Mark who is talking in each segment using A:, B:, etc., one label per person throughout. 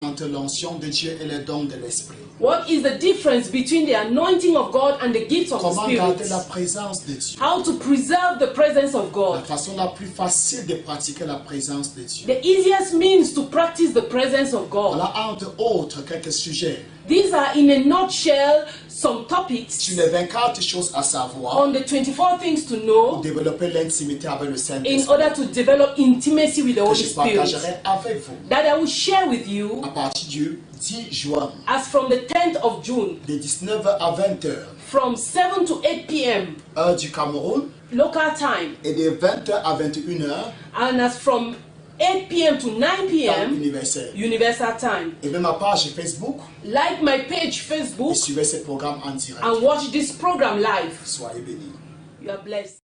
A: entre l'onction de Dieu et les dons de l'Esprit.
B: What is the difference between the anointing of God and the gifts of the
A: Comment
B: Spirit?
A: garder la présence de Dieu?
B: How to preserve the presence of
A: La
B: God.
A: façon la plus facile de pratiquer la présence de Dieu.
B: The easiest means to practice the presence of God.
A: Voilà entre autres quelques sujets.
B: These are in a nutshell some topics
A: Sur les 24 choses à savoir
B: on the 24 things to
A: pour
B: know
A: développer l'intimité avec le
B: in
A: Saint-Esprit
B: order to develop intimacy with the
A: que
B: Holy
A: je
B: Spirit
A: partagerai avec vous
B: that I will share with you
A: à partir du 10 juin
B: as from the 10th of June
A: de 19h à 20h,
B: from 7 to 8 p.m.
A: heure du Cameroun,
B: local time
A: et de 20h à 21h,
B: and as from 8 p.m. to 9
A: temps
B: p.m.
A: universel.
B: universal time.
A: Et même ma page Facebook,
B: Like my page
A: et
B: Facebook
A: suivez ce programme en direct.
B: and watch this program live.
A: Soyez bénis.
B: You are blessed.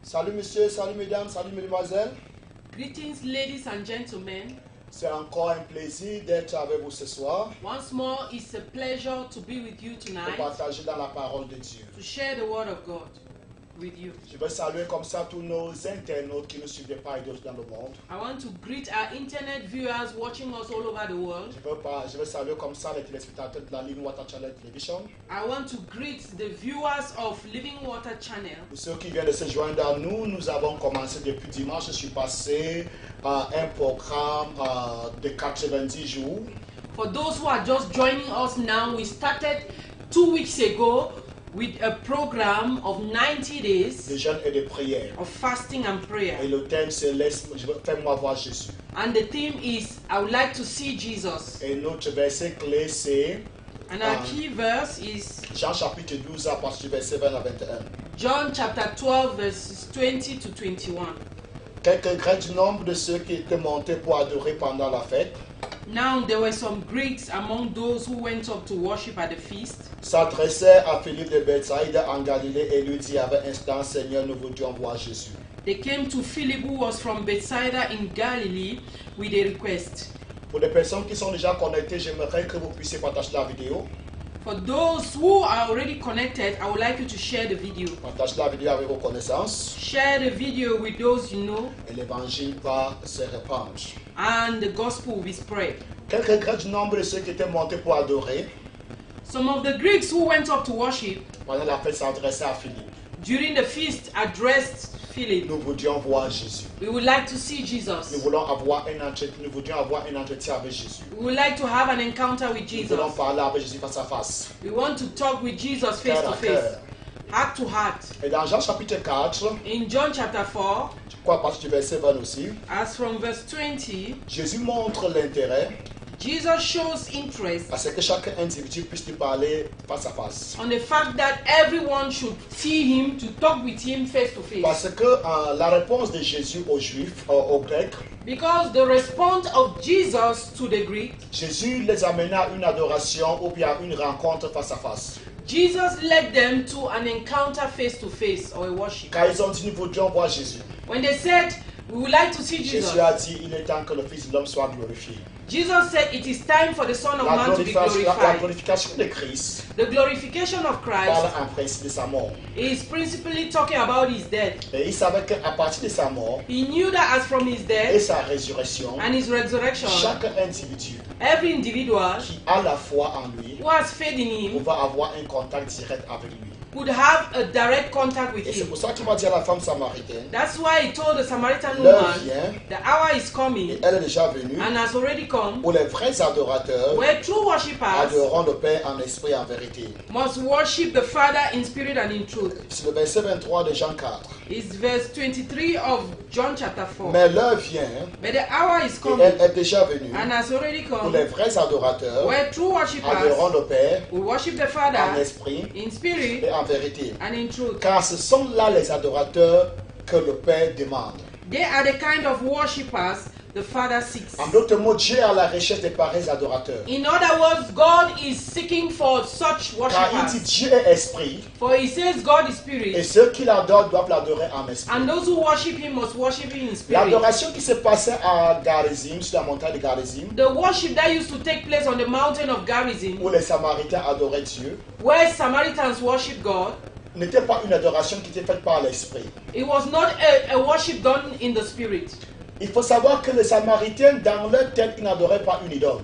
A: Salut monsieur, salut mesdames, salut mesdemoiselles.
B: Greetings, ladies and gentlemen.
A: C'est encore un plaisir d'être avec vous ce soir
B: Once more, it's a pleasure to be with you
A: pour
B: tonight
A: partager dans la parole de Dieu.
B: to share the word of God with you.
A: Je veux saluer comme ça tous nos internautes qui nous suivent de part et d'autre dans le monde.
B: I want to greet our internet viewers watching us all over the world.
A: Je veux saluer comme ça les téléspectateurs de la Living Water Channel Television.
B: I want to greet the viewers of Living Water Channel.
A: Pour ceux qui viennent de se joindre à nous, nous avons commencé depuis dimanche. Je suis passé à un programme de 90 jours.
B: For those who are just joining us now, we started 2 weeks ago with a program of 90 days
A: De jeûne et de prière.
B: of fasting and prayer.
A: Et le thème c'est Fais-moi voir Jésus.
B: And the theme is, I would like to see Jesus.
A: Et notre verset clé c'est
B: And our key verse is
A: Jean chapitre 12 à partir du verset 20 à 21.
B: John chapter 12 verses 20 to 21.
A: Quelques Grecs du nombre de ceux qui étaient montés pour adorer pendant la fête
B: Now there were some Greeks among those who went up to worship at the feast,
A: s'adressaient à Philippe de Bethsaïda en Galilée et lui disaient avec instant, Seigneur, nous voudrions voir Jésus.
B: they came to Philip who was from Bethsaida in Galilee with a request.
A: Pour les personnes qui sont déjà connectées, j'aimerais que vous puissiez partager la vidéo.
B: For those who are already connected, I would like you to share the video.
A: Partagez la vidéo avec vos connaissances
B: Share the video with those you know,
A: et l'évangile va se répandre.
B: and the gospel will be spread.
A: Quelques Grecs du nombre de ceux qui étaient montés pour adorer
B: Some of the Greeks who went up to worship
A: pendant la fête s'adressaient à Philippe.
B: during the feast addressed Philip.
A: Nous voudrions voir Jésus.
B: We would like to see
A: Nous
B: Jesus.
A: voudrions avoir un entretien avec Jésus.
B: We would like to have an encounter with
A: Nous
B: Jesus.
A: voulons parler avec Jésus face à face,
B: We want to talk with Jesus face
A: cœur
B: to
A: à
B: face,
A: cœur.
B: heart to heart.
A: Et dans Jean chapitre 4,
B: In John chapter 4,
A: je crois à partir du verset 20 aussi,
B: as from verse 20,
A: Jésus montre l'intérêt
B: Jesus shows interest
A: à ce que chaque individu puisse lui parler face à face.
B: on the fact that everyone should see him, to talk with him face to face.
A: Parce que la réponse de Jésus aux Juifs, aux Grecs,
B: Because the response of Jesus to the Greek,
A: Jésus les amena à une adoration ou bien à une rencontre face à face.
B: Jesus led them to an encounter face to face or a worship.
A: Car ils ont dit, nous voudrions voir Jésus.
B: When they said, we would like to see Jesus,
A: Jésus a dit, il est temps que le Fils de l'homme soit glorifié.
B: Jesus said it is time for the Son of
A: La
B: Man to be
A: glorification
B: glorified.
A: de Christ
B: The glorification of
A: parle
B: Christ
A: en principe de sa mort.
B: is principally talking about his death.
A: Et il savait qu'à partir de sa mort
B: He knew that as from his
A: et
B: death
A: sa résurrection,
B: and his resurrection,
A: chaque individu
B: every individual
A: qui a la foi en lui
B: who has faith in him
A: va avoir un contact direct avec lui.
B: would have a direct contact with
A: Et c'est
B: him.
A: pour ça qu'il m'a dit à la femme samaritaine,
B: That's why he told the Samaritan
A: l'heure
B: woman,
A: vient,
B: the hour is
A: et
B: coming
A: elle est déjà venue,
B: and has already come,
A: où les vrais adorateurs
B: where true worshippers
A: adoreront le Père en esprit et en vérité.
B: must worship the Father in spirit and in truth.
A: C'est le verset 23 de Jean 4.
B: It's verse 23 of John chapter 4.
A: Mais l'heure vient,
B: But the hour is
A: et
B: coming
A: elle est déjà venue,
B: and has already
A: où
B: come,
A: les vrais adorateurs
B: where true worshippers
A: adoreront le Père
B: will worship the
A: en
B: Father
A: esprit
B: in spirit
A: et en vérité.
B: and in truth.
A: Car ce sont là les adorateurs que le Père demande.
B: They are the kind of worshippers the Father seeks.
A: En d'autres mots, Dieu est à la recherche des pareils adorateurs.
B: In other words, God is seeking for such
A: Car il dit
B: worshippers.
A: Dieu est esprit,
B: For he says God is
A: et
B: spirit,
A: ceux qui l'adorent doivent l'adorer en esprit.
B: and those who worship him must worship him in spirit.
A: L'adoration qui se passait à Garizim, sur la montagne de Garizim,
B: The worship that used to take place on the mountain of Gerizim,
A: où les Samaritains adoraient Dieu,
B: where Samaritans worship God,
A: n'était pas une adoration qui était faite par l'esprit.
B: it was not a worship done in the spirit.
A: Il faut savoir que les Samaritains, dans leur tête, ils n'adoraient pas une idole.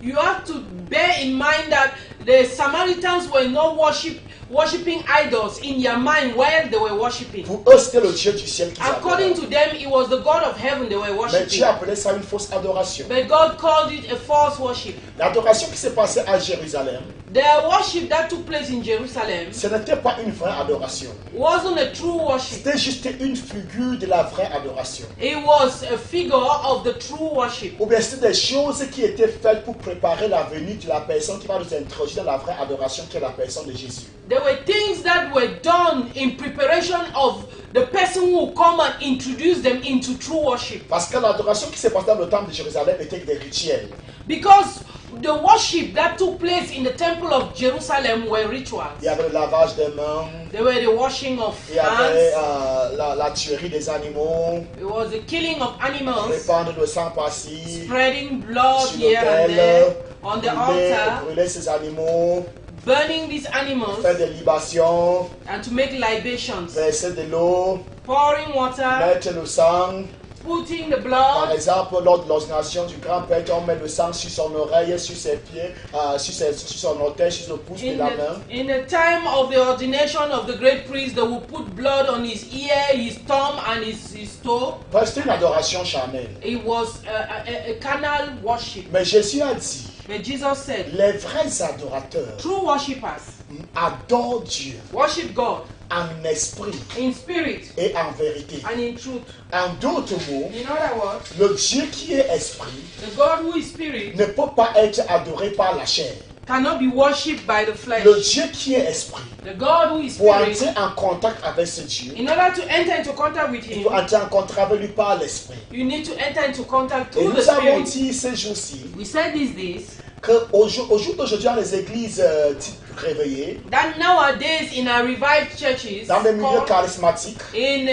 B: You have to bear in mind that the Samaritans were not worshipping idols in their mind while they were worshipping.
A: Pour eux, c'était le Dieu du ciel qu'ils
B: According
A: adoraient.
B: to them, it was the God of heaven they were
A: Mais
B: worshipping.
A: Dieu appelait ça une fausse adoration.
B: But God called it a false worship.
A: L'adoration qui s'est passée à Jérusalem,
B: The worship that took place in Jerusalem
A: ce n'était pas une vraie adoration.
B: wasn't a true worship.
A: C'était juste une figure de la vraie adoration.
B: It was a figure of the true worship.
A: Ou bien c'était des choses qui étaient faites pour préparer la venue de la personne qui va nous introduire dans la vraie adoration qui est la personne de Jésus.
B: There were things that were done in preparation of the person who will come and introduce them into true worship.
A: Parce que l'adoration qui s'est passée dans le temple de Jérusalem était des rituels.
B: Because the worship that took place in the temple of Jerusalem were rituals.
A: Il y avait le lavage des mains,
B: There were the washing of
A: il y avait
B: hands.
A: la tuerie des animaux,
B: It was the killing of animals,
A: répandre le sang par-ci,
B: spreading blood
A: sur
B: here and there
A: l'autel,
B: on the altar,
A: brûler ces animaux,
B: burning these animals,
A: faire des libations,
B: and to make libations,
A: verser de l'eau,
B: pouring water,
A: mettre le sang.
B: putting the
A: Par
B: blood.
A: exemple, lors de l'ordination du grand-père, on met le sang sur son oreille, sur ses pieds, sur son orteil, sur le pouce de la main.
B: In the time of the ordination of the great priest, they will put blood on his ear, his thumb, and his toe.
A: C'était une adoration charnelle.
B: It was a carnal worship.
A: Mais Jésus a dit,
B: But Jesus said,
A: les vrais adorateurs
B: true worshippers
A: adorent Dieu
B: worship God
A: en esprit
B: in spirit
A: et en vérité.
B: and in truth.
A: En d'autres mots,
B: In other words,
A: le Dieu qui est esprit
B: the God who is spirit
A: ne peut pas être adoré par la chair.
B: cannot be worshipped by the flesh.
A: Le Dieu qui est esprit,
B: The God who is
A: pour
B: spirit,
A: entrer en contact avec ce Dieu,
B: in order to enter into contact with
A: il
B: him,
A: faut entrer en contact avec lui par l'esprit.
B: you need to enter into contact
A: Et
B: through the
A: nous avons
B: spirit.
A: dit ces jours-ci
B: We said these days
A: qu'au jour d'aujourd'hui, dans les églises type réveillées,
B: that nowadays in our revived churches,
A: dans les milieux
B: called
A: charismatiques,
B: in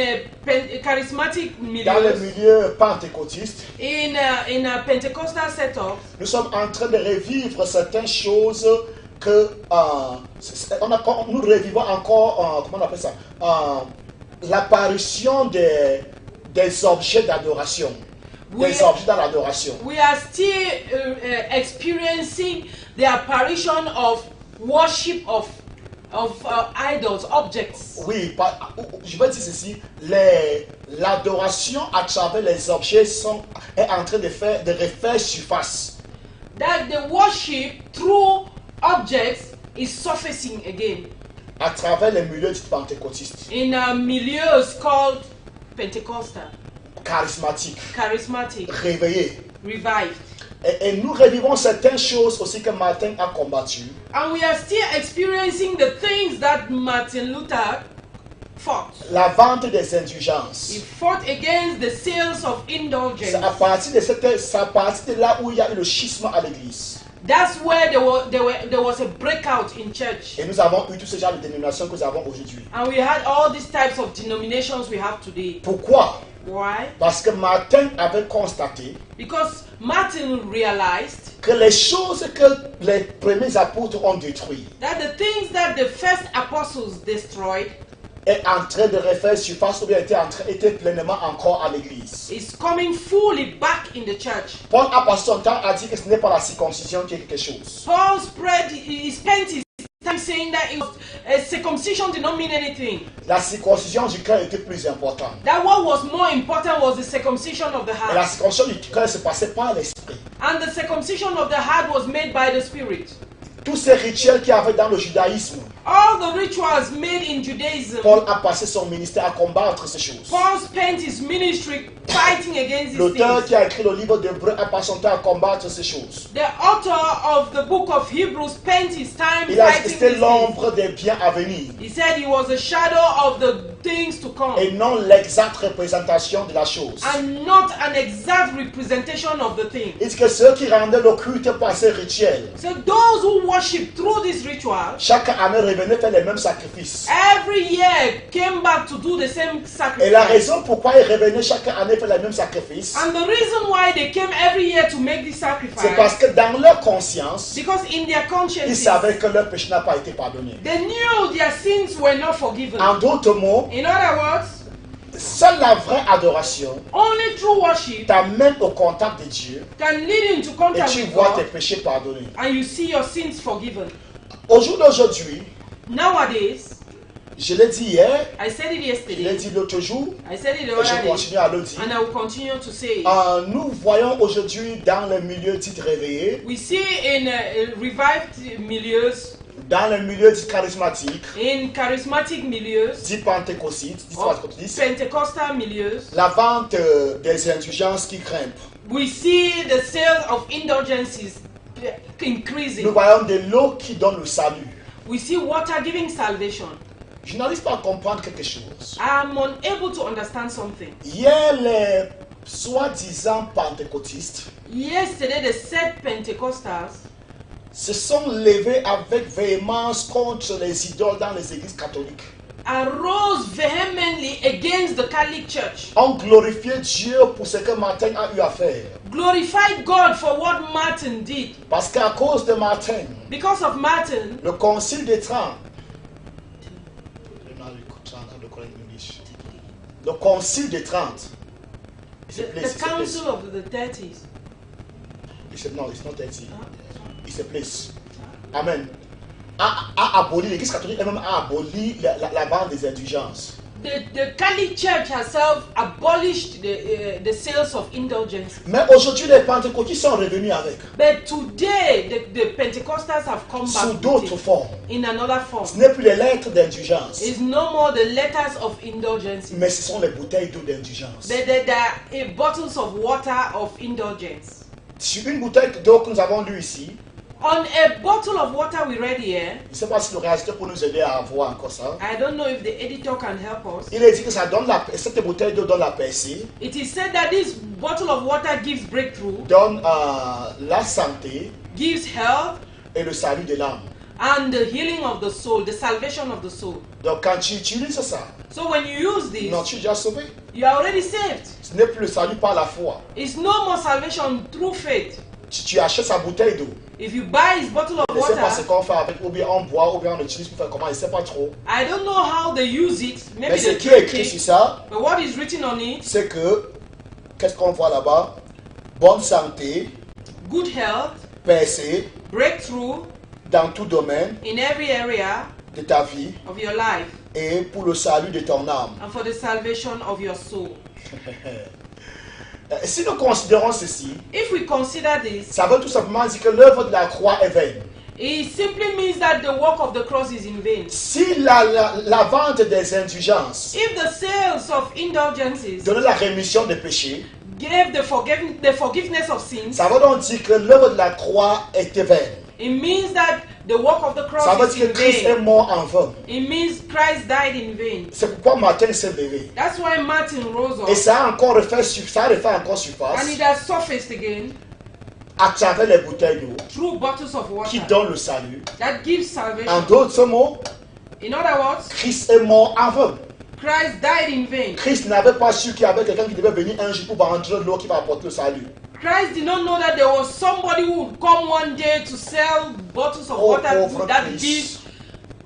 B: charismatic
A: dans les
B: milieux,
A: milieux pentecôtistes,
B: in a Pentecostal setup,
A: nous sommes en train de revivre certaines choses que nous revivons encore, comment on appelle ça, l'apparition des objets d'adoration, des objets dans l'adoration.
B: we are still experiencing the apparition of worship of idols, objects.
A: Oui, je veux dire ceci, l'adoration à travers les objets est en train de refaire surface.
B: That the worship through objects is surfacing again
A: À travers les milieux pentecôtistes,
B: in milieux called Pentecostal,
A: charismatiques,
B: charismatic,
A: réveillés.
B: revived.
A: Et nous revivons certaines choses aussi que Martin a combattues.
B: And we are still experiencing the things that Martin Luther fought.
A: La vente des indulgences.
B: He fought against the sales of indulgence.
A: C'est à partir de là où il y a eu le schisme à l'église.
B: That's where there was a breakout in church.
A: Et nous avons eu tous ces genres de dénominations que nous avons aujourd'hui.
B: And we had all these types of denominations we have today.
A: Pourquoi?
B: Why?
A: Parce que Martin avait constaté
B: Because Martin realized
A: que les choses que les premiers apôtres ont détruites
B: that the things that the first apostles destroyed
A: est en train de refaire surface ou bien était pleinement encore à l'église.
B: is coming fully back in the church.
A: Paul a passé son temps à dire que ce n'est pas la circoncision qui est quelque chose.
B: Paul he spent his time saying that it was, circumcision did not mean anything.
A: La circoncision du cœur était plus importante.
B: That what was more important was the circumcision of the
A: Et la
B: heart.
A: circoncision du cœur se passait par l'esprit.
B: And the circumcision of the heart was made by the Spirit.
A: Tous ces rituels qu'il y avait dans le judaïsme,
B: All the rituals made in Judaism,
A: Paul a passé son ministère à combattre ces choses.
B: Paul spent his ministry fighting against these
A: L'auteur
B: things.
A: qui a écrit le livre d'Hébreux a passé son temps à combattre ces choses.
B: The author of the book of Hebrews spent his time
A: Il a
B: fighting
A: resté
B: these things.
A: l'ombre des biens à venir
B: He said he was a shadow of the things to come
A: et non l'exacte représentation de la chose.
B: and not an exact representation of the thing.
A: Il dit que ceux qui rendaient le culte par ces rituels,
B: So those who worship through this ritual
A: chaque année revenaient faire les mêmes sacrifices.
B: every year came back to do the same
A: Et la
B: sacrifice.
A: raison pourquoi ils revenaient chaque année faire les mêmes sacrifices,
B: And the reason why they came every year to make this
A: c'est parce
B: sacrifice,
A: que dans leur conscience,
B: because in their
A: ils
B: consciences,
A: savaient que leur péché n'a pas été pardonné.
B: they knew their sins were not forgiven.
A: En d'autres mots,
B: In other words,
A: Seule la vraie adoration
B: Only true worship
A: t'amène au contact de Dieu
B: can lead you into
A: et
B: contact
A: tu
B: with
A: vois tes
B: God,
A: péchés pardonnés.
B: and you see your sins forgiven.
A: Au jour d'aujourd'hui,
B: Nowadays,
A: je l'ai dit hier,
B: I said it
A: je l'ai
B: yesterday,
A: dit l'autre jour,
B: I said it the
A: et
B: other
A: je
B: day,
A: continue à le dire.
B: and I will continue to say it.
A: Nous voyons aujourd'hui dans les milieux dits réveillés,
B: We see in revived milieux,
A: dans les milieux dits charismatiques,
B: in charismatic milieux,
A: dits pentecôtistes, dits
B: or
A: pentecôtistes,
B: Pentecostal milieux,
A: la vente des indulgences qui grimpent.
B: we see the sales of indulgences increasing.
A: Nous voyons de l'eau qui donne le salut.
B: We see water giving salvation.
A: Je n'arrive pas à comprendre quelque chose.
B: I'm unable to understand something.
A: Hier, les soi-disant pentecôtistes
B: Yesterday, the said Pentecostals
A: se sont levés avec véhémence contre les idoles dans les églises catholiques.
B: arose vehemently against the Catholic Church,
A: Ont glorifié Dieu pour ce que Martin a eu à faire.
B: glorified God for what Martin did.
A: Parce qu'à cause de Martin,
B: Because of Martin,
A: le concile des 30, le concile des 30,
B: the council of the 30s,
A: non, it's not 30, it's a place. Amen. A aboli, l'église catholique elle-même a aboli la vente des indulgences.
B: the Catholic Church herself abolished the sales of indulgence.
A: Mais aujourd'hui, les pentecôtistes sont revenus avec,
B: But today, the Pentecostals have come
A: sous
B: back with
A: d'autres
B: it
A: formes.
B: in another form.
A: Ce n'est plus les lettres d'indulgence,
B: It's no more the letters of indulgence,
A: mais ce sont les bouteilles d'eau d'indulgence.
B: but there are bottles of water of indulgence.
A: Sur une bouteille d'eau que nous avons lue ici,
B: On a bottle of water we read here,
A: je ne sais pas si le réalisateur peut nous aider à voir encore ça.
B: I don't know if the editor can help us.
A: Il est dit que ça donne cette bouteille d'eau donne la percée,
B: It is said that this bottle of water gives breakthrough,
A: donne la santé
B: gives health,
A: et le salut de l'âme.
B: and the healing of the soul, the salvation of the soul.
A: Donc quand tu utilises ça,
B: So when you use this,
A: non, tu es déjà sauvé.
B: you are already saved.
A: Ce n'est plus le salut par la foi.
B: It's no more salvation through faith.
A: Tu achètes sa bouteille d'eau.
B: If you buy his bottle of
A: Je ne sais pas ce
B: water,
A: qu'on fait avec, ou bien on boit, ou bien on utilise pour faire comment, je ne sais pas trop.
B: I don't know how they use it. Maybe
A: Mais ce
B: they
A: qui est
B: drink
A: écrit sur
B: it.
A: ça,
B: But what is written on it?
A: c'est que, qu'est-ce qu'on voit là-bas? Bonne santé,
B: Good health,
A: percée
B: breakthrough
A: dans tout domaine
B: in every area
A: de ta vie
B: of your life,
A: et pour le salut de ton âme.
B: and for the salvation of your soul.
A: Si nous considérons ceci,
B: If we consider this,
A: ça veut tout simplement dire que l'œuvre de la croix est vaine.
B: it simply means that the work of the cross is in vain.
A: Si la vente des indulgences
B: If the sales of indulgences
A: donnait la rémission des péchés,
B: gave the forgiveness of sins,
A: ça veut donc dire que l'œuvre de la croix était vaine.
B: it means that the work of the
A: Ça veut
B: cross is
A: dire
B: in
A: que Christ est
B: vain.
A: mort en vain.
B: It means Christ died in vain.
A: C'est pourquoi Martin s'est levé.
B: That's why Martin rose
A: Et
B: up,
A: ça a encore refait encore
B: and
A: surface
B: it has surfaced again
A: à travers les bouteilles d'eau
B: through bottles of
A: qui
B: water
A: donnent le salut.
B: that gives
A: En
B: salvation.
A: d'autres mots,
B: In other words,
A: Christ est mort en vain.
B: Christ died in vain.
A: Christ n'avait pas su qu'il y avait quelqu'un qui devait venir un jour pour vendre l'eau qui va apporter le salut.
B: Christ did not know that there was somebody who would come one day to sell bottles of
A: Oh,
B: water
A: pauvre
B: that
A: Christ.
B: gives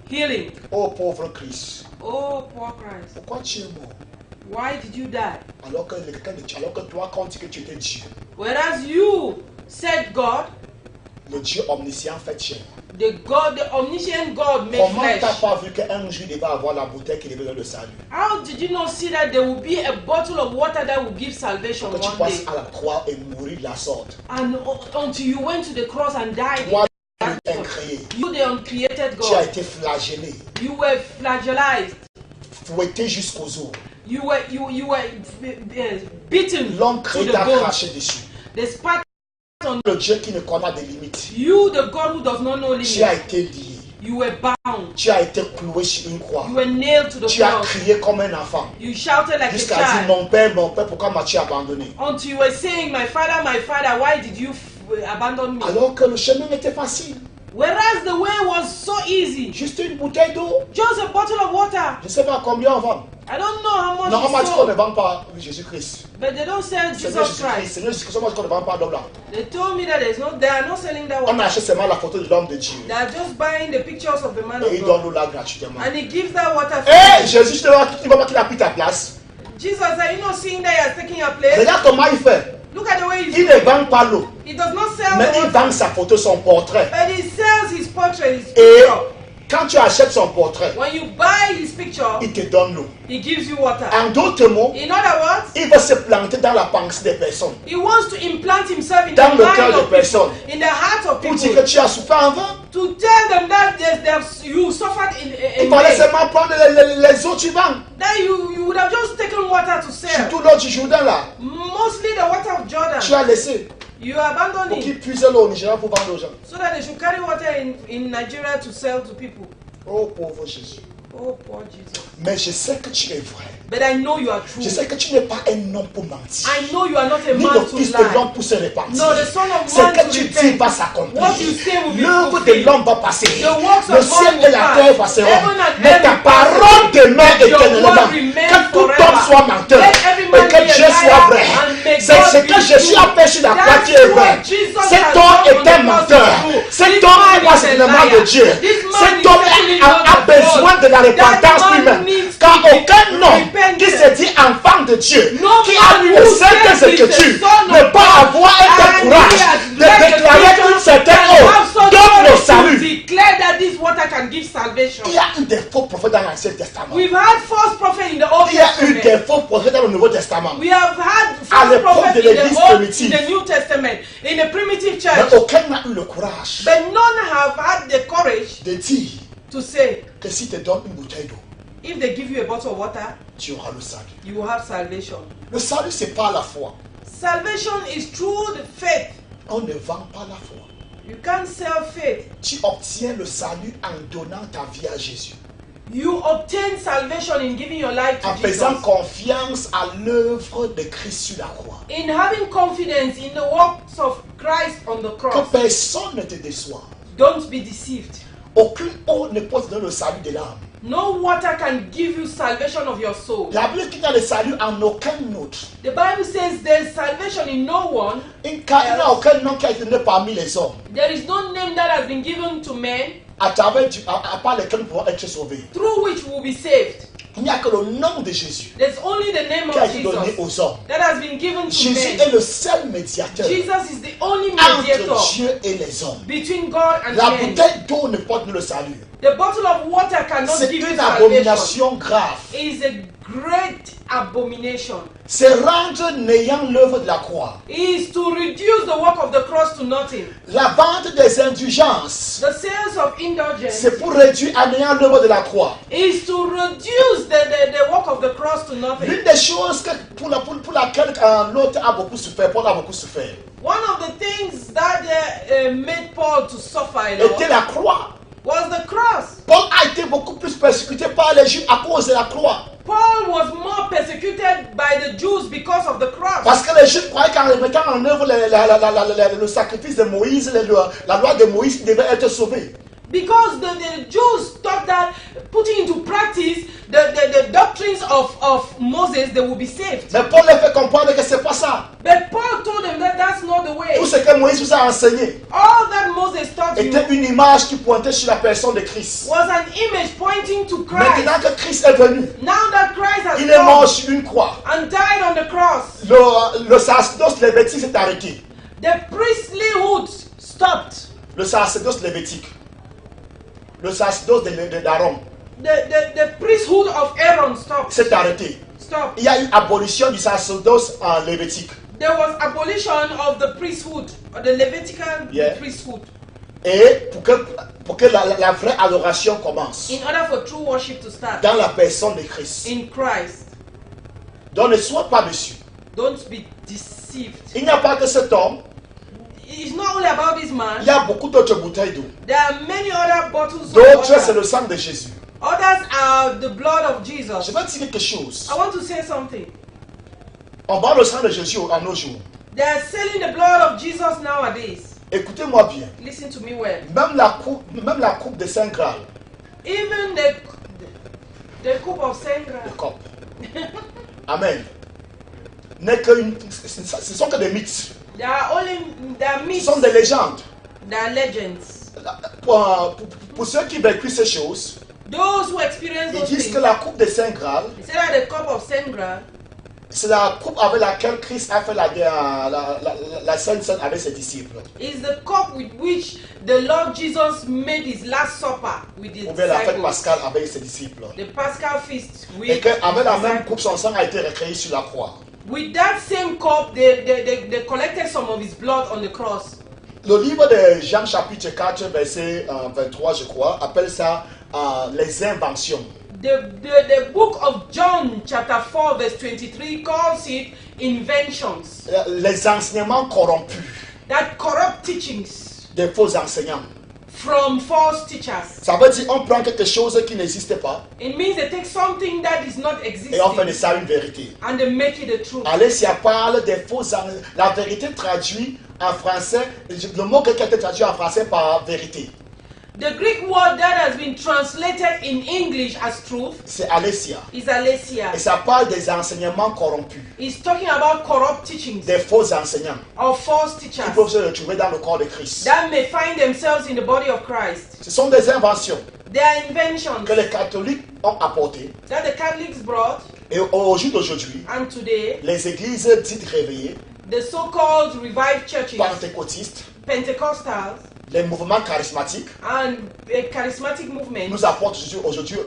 B: healing.
A: Oh pauvre Christ,
B: Oh, poor Christ.
A: pourquoi tu es mort
B: Why did you die?
A: alors que toi quand on dit que tu étais Dieu,
B: Whereas you said God,
A: le Dieu omniscient fait chair.
B: the omniscient God made
A: Comment t'as
B: flesh.
A: pas vu qu'un jour il devait avoir la bouteille qui devait donner le salut?
B: How did you not see that there will be a bottle of water that will give salvation
A: Que tu
B: one
A: passes
B: day?
A: à la croix et mourir de la sorte.
B: And until you went to the cross and died,
A: Toi,
B: in
A: tu es
B: that
A: incréé.
B: you the uncreated
A: Tu as
B: God,
A: été flagellé,
B: you were flagellized,
A: fouetté jusqu'aux os.
B: you were beaten
A: L'homme
B: to
A: créé
B: the
A: t'a
B: bone.
A: craché dessus.
B: The spat on
A: Le Dieu qui ne connaît pas de limites.
B: you, the God who does not know
A: Tu as
B: limits.
A: été lié.
B: You were bound.
A: Tu as été cloué sur une croix.
B: You were nailed to the
A: Tu as
B: cross.
A: crié comme un enfant.
B: You shouted like a
A: Jusqu'à dire,
B: child
A: mon père, pourquoi m'as-tu abandonné?
B: until you were saying, my father, why did you abandon me?
A: Alors que le chemin était facile.
B: Whereas the way was so easy.
A: Juste une bouteille d'eau.
B: Just a bottle of water.
A: Je ne sais pas combien on vend.
B: I don't know how much
A: Non, on m'a dit
B: it's
A: qu'on ne
B: sold,
A: vend pas Jésus-Christ.
B: but they don't sell
A: Seigneur
B: Jesus
A: Jésus-Christ,
B: Christ.
A: Seigneur Jésus-Christ, on m'a dit qu'on ne vend pas d'homme là.
B: They told me that they are not selling that
A: On
B: water.
A: achète seulement la photo de l'homme de Dieu.
B: They are just buying the pictures of the man
A: Et
B: of
A: il donne
B: God.
A: l'eau là gratuitement.
B: And he gives that water
A: Hé,
B: free.
A: Jésus, tu ne vas pas qu'il a pris ta place.
B: Jesus said, you know, seeing that he has taken your place.
A: Regarde comment il fait.
B: Look at the way he's
A: Il ne vend pas l'eau,
B: He does not sell
A: mais
B: the
A: il
B: water,
A: vend sa photo, son portrait.
B: but he sells his portrait, his
A: Et
B: picture.
A: quand tu achètes son portrait,
B: When you buy his picture,
A: il te donne l'eau.
B: he gives you water.
A: En d'autres mots,
B: In other words,
A: il va se planter dans la pensée des personnes.
B: he wants to implant himself in
A: Dans
B: the
A: le
B: mind
A: cœur
B: of
A: des
B: people,
A: personnes.
B: in the heart of
A: Pour dire
B: people,
A: que tu as souffert avant.
B: to tell them that you suffered
A: Il
B: in
A: fallait
B: vain.
A: seulement prendre les eaux tu vends.
B: That you would have just taken water to sell.
A: Surtout l'eau du Jourdain là.
B: Mostly the water of Jordan.
A: Tu as laissé
B: You abandoned
A: pour
B: it
A: qu'ils puissent l'eau au Nigeria pour vendre aux gens.
B: so that they should carry water in Nigeria to sell to people.
A: Oh pauvre Jésus.
B: Oh, poor Jesus.
A: Mais je sais que tu es vrai.
B: But I know you are true.
A: Je sais que tu n'es pas un homme pour mentir.
B: I know you are not a
A: Ni
B: man
A: le
B: to
A: fils de
B: lie.
A: l'homme pour se repentir.
B: No, the son of
A: Ce
B: man
A: que
B: to
A: tu dis
B: repent.
A: va s'accomplir.
B: What you say will be
A: L'œuvre de
B: fulfilled.
A: l'homme va passer.
B: The works
A: Le
B: of
A: ciel
B: man
A: et la
B: will
A: terre
B: pass.
A: passeront.
B: Heaven and
A: Mais
B: earth
A: ta
B: will
A: parole
B: pass.
A: demeure
B: Your
A: éternellement.
B: word remains
A: Que tout
B: forever.
A: homme soit menteur.
B: Let every
A: Et
B: man
A: que
B: be a
A: Dieu soit
B: liar
A: vrai.
B: and may
A: C'est
B: God
A: ce
B: be
A: que Jésus
B: true.
A: a fait sur la croix
B: That's
A: qui est
B: what
A: vrai.
B: Jesus
A: Cet
B: has
A: homme
B: done on
A: est
B: the
A: un
B: cross
A: menteur.
B: is true.
A: Cet
B: This
A: homme
B: man
A: n'est pas
B: is a
A: seulement de
B: liar.
A: Dieu.
B: This man
A: Cet
B: is
A: homme
B: certainly
A: a
B: not of
A: besoin
B: God.
A: de la
B: That
A: repentance
B: man
A: lui-même.
B: needs
A: Car
B: to be
A: aucun homme
B: repentant.
A: qui se dit enfant de Dieu,
B: No
A: qui a
B: man
A: lu
B: who
A: les saintes
B: says he's the
A: écritures,
B: son of
A: ne peut
B: God
A: avoir un tel
B: and
A: courage
B: he has
A: de
B: read the
A: déclarer
B: scripture
A: qu'une certaine
B: and
A: eau
B: have such
A: donne le
B: courage to
A: salut.
B: declare that this water can give salvation.
A: Il y a eu des faux prophètes dans l'Ancien Testament.
B: We've had false prophets in the Old
A: Il y a eu
B: Testament.
A: des faux prophètes dans le Nouveau Testament.
B: We have had
A: À
B: false
A: l'époque
B: prophets
A: de
B: in
A: l'Église
B: the Old, in
A: primitive.
B: the New Testament, in the primitive
A: Mais
B: church,
A: aucun n'a eu le courage
B: but none have had the courage
A: de dire
B: to say,
A: que si te donne une bouteille d'eau,
B: if they give you a bottle of water,
A: tu auras le salut.
B: you will have salvation.
A: Le salut, c'est pas la foi.
B: Salvation is through the faith.
A: On ne vend pas la foi.
B: You can't sell faith.
A: Tu obtiens le salut en donnant ta vie à Jésus.
B: You obtain salvation in giving your life
A: En
B: to
A: faisant
B: Jesus.
A: confiance à l'œuvre de Christ sur la croix.
B: In having confidence in the works of Christ on the
A: Que
B: cross.
A: personne ne te déçoive.
B: Don't be deceived.
A: Aucune eau ne peut te donner le salut de l'âme.
B: No water can give you salvation of your soul.
A: La Bible dit qu'il n'y a le salut en aucun autre.
B: The Bible says there's salvation in no one.
A: Car il n'y a aucun nom qui a été donné parmi les hommes,
B: There is no name that has been given to men
A: à part lesquels nous pouvons être sauvés.
B: through which we will be saved.
A: Il n'y a que le nom de Jésus
B: There's only the name
A: qui a
B: of
A: été donné
B: Jesus
A: aux hommes.
B: that has been given to
A: Jésus
B: men.
A: est le seul médiateur
B: Jesus is the only
A: entre
B: mediator
A: Dieu et les hommes.
B: between God and
A: La
B: men.
A: bouteille d'eau ne porte le salut.
B: The bottle of water cannot
A: C'est
B: give you
A: une
B: salvation.
A: abomination grave.
B: It is a great abomination.
A: C'est rendre néant l'œuvre de la croix.
B: It is to reduce the work of the cross to nothing.
A: La vente des indulgences,
B: The sales of indulgence
A: c'est pour réduire à néant l'œuvre de la croix.
B: is to reduce the work of the cross to nothing.
A: L'une des choses pour laquelle l'autre a beaucoup souffert, Paul a beaucoup souffert,
B: One of the things that made Paul to suffer a lot
A: était la croix.
B: was the cross.
A: Paul a été beaucoup plus persécuté par les Juifs à cause de la croix.
B: Paul was more persecuted by the Jews because of the cross.
A: Parce que les Juifs croyaient qu'en mettant en œuvre le sacrifice de Moïse, la loi de Moïse, ils devaient être sauvés.
B: Because the Jews thought that putting into practice the doctrines of Moses, they will be saved.
A: Mais Paul leur fait comprendre que c'est pas ça.
B: But Paul told them that that's not the way.
A: Tout ce que Moïse vous a enseigné
B: All that Moses taught you
A: était une image qui pointait sur la personne de Christ.
B: was an image pointing to Christ.
A: Maintenant que Christ est venu,
B: Now that Christ has
A: il est mort
B: come
A: sur une croix.
B: and died on the cross,
A: Le sacerdoce lévitique s'est arrêté.
B: the priestlyhood stopped.
A: Le sacerdoce lévitique. Le sacerdoce d'Aaron
B: The priesthood of Aaron stopped.
A: s'est arrêté.
B: Stopped.
A: Il y a eu abolition du sacerdoce en lévitique.
B: There was abolition of the priesthood, or the Levitical
A: Yeah.
B: priesthood,
A: Et pour que la vraie adoration commence
B: in order for true worship to start
A: dans la personne de Christ.
B: in Christ.
A: Donc ne sois pas déçu.
B: Don't be deceived.
A: Il n'y a pas que cet homme.
B: It's not only about this
A: Il
B: man.
A: y a beaucoup d'autres bouteilles d'eau.
B: There are many other bottles of
A: D'autres, c'est
B: water.
A: le sang de Jésus.
B: Others are the blood of
A: Je
B: Jesus.
A: vais te dire quelque chose.
B: I want to say something.
A: On vend le sang de Jésus en nos jours.
B: They are selling the blood of Jesus nowadays.
A: Écoutez-moi bien.
B: Listen to me well.
A: Même la coupe de Saint Graal,
B: Even the cup of Sengra.
A: le cop. Amen. N'est que ce sont que des mythes.
B: They are
A: Ce
B: myths.
A: sont des légendes.
B: They are legends.
A: Pour ceux qui vécurent ces choses,
B: Those who experience
A: ils
B: those
A: disent
B: things,
A: que la coupe de Saint Graal
B: they say that the cup of Sengra
A: C'est la coupe avec laquelle Christ a fait la Sainte Seine avec ses disciples.
B: Is the cup with which the Lord Jesus made his last supper with his
A: Ou bien la fête
B: disciples.
A: pascale avec ses disciples.
B: The Paschal feast with
A: Et qu'avec la
B: his
A: même
B: disciples.
A: coupe, son sang a été recueilli sur la croix.
B: With that same cup, they collected some of his blood on the cross.
A: Le livre de Jean chapitre 4, verset 23, je crois, appelle ça les inventions.
B: The book of John chapter 4 verse 23 calls it inventions.
A: Les enseignements corrompus
B: That corrupt teachings
A: des faux enseignants.
B: from false teachers.
A: Ça veut dire on prend quelque chose qui n'existe pas
B: It means they take something that is not
A: et on fait de
B: existing
A: ça une vérité.
B: and they make it a truth.
A: Alessia parle des faux enseignements. La vérité traduit en français, le mot grec a été traduit en français par vérité.
B: The Greek word that has been translated in English as truth
A: C'est Alessia.
B: is aletheia.
A: Et ça parle des enseignements corrompus,
B: It's talking about corrupt teachings
A: des faux enseignants
B: of false
A: qui
B: teachers
A: peuvent se retrouver dans le corps de Christ.
B: that may find themselves in the body of Christ.
A: Ce sont des inventions
B: They are inventions
A: que les catholiques ont apportées.
B: that the Catholics brought,
A: Et au jour d'aujourd'hui,
B: and today
A: les églises dites réveillées,
B: the so-called revived churches,
A: pentecôtistes,
B: Pentecostals,
A: les mouvements charismatiques,
B: and a charismatic movement
A: nous apportent aujourd'hui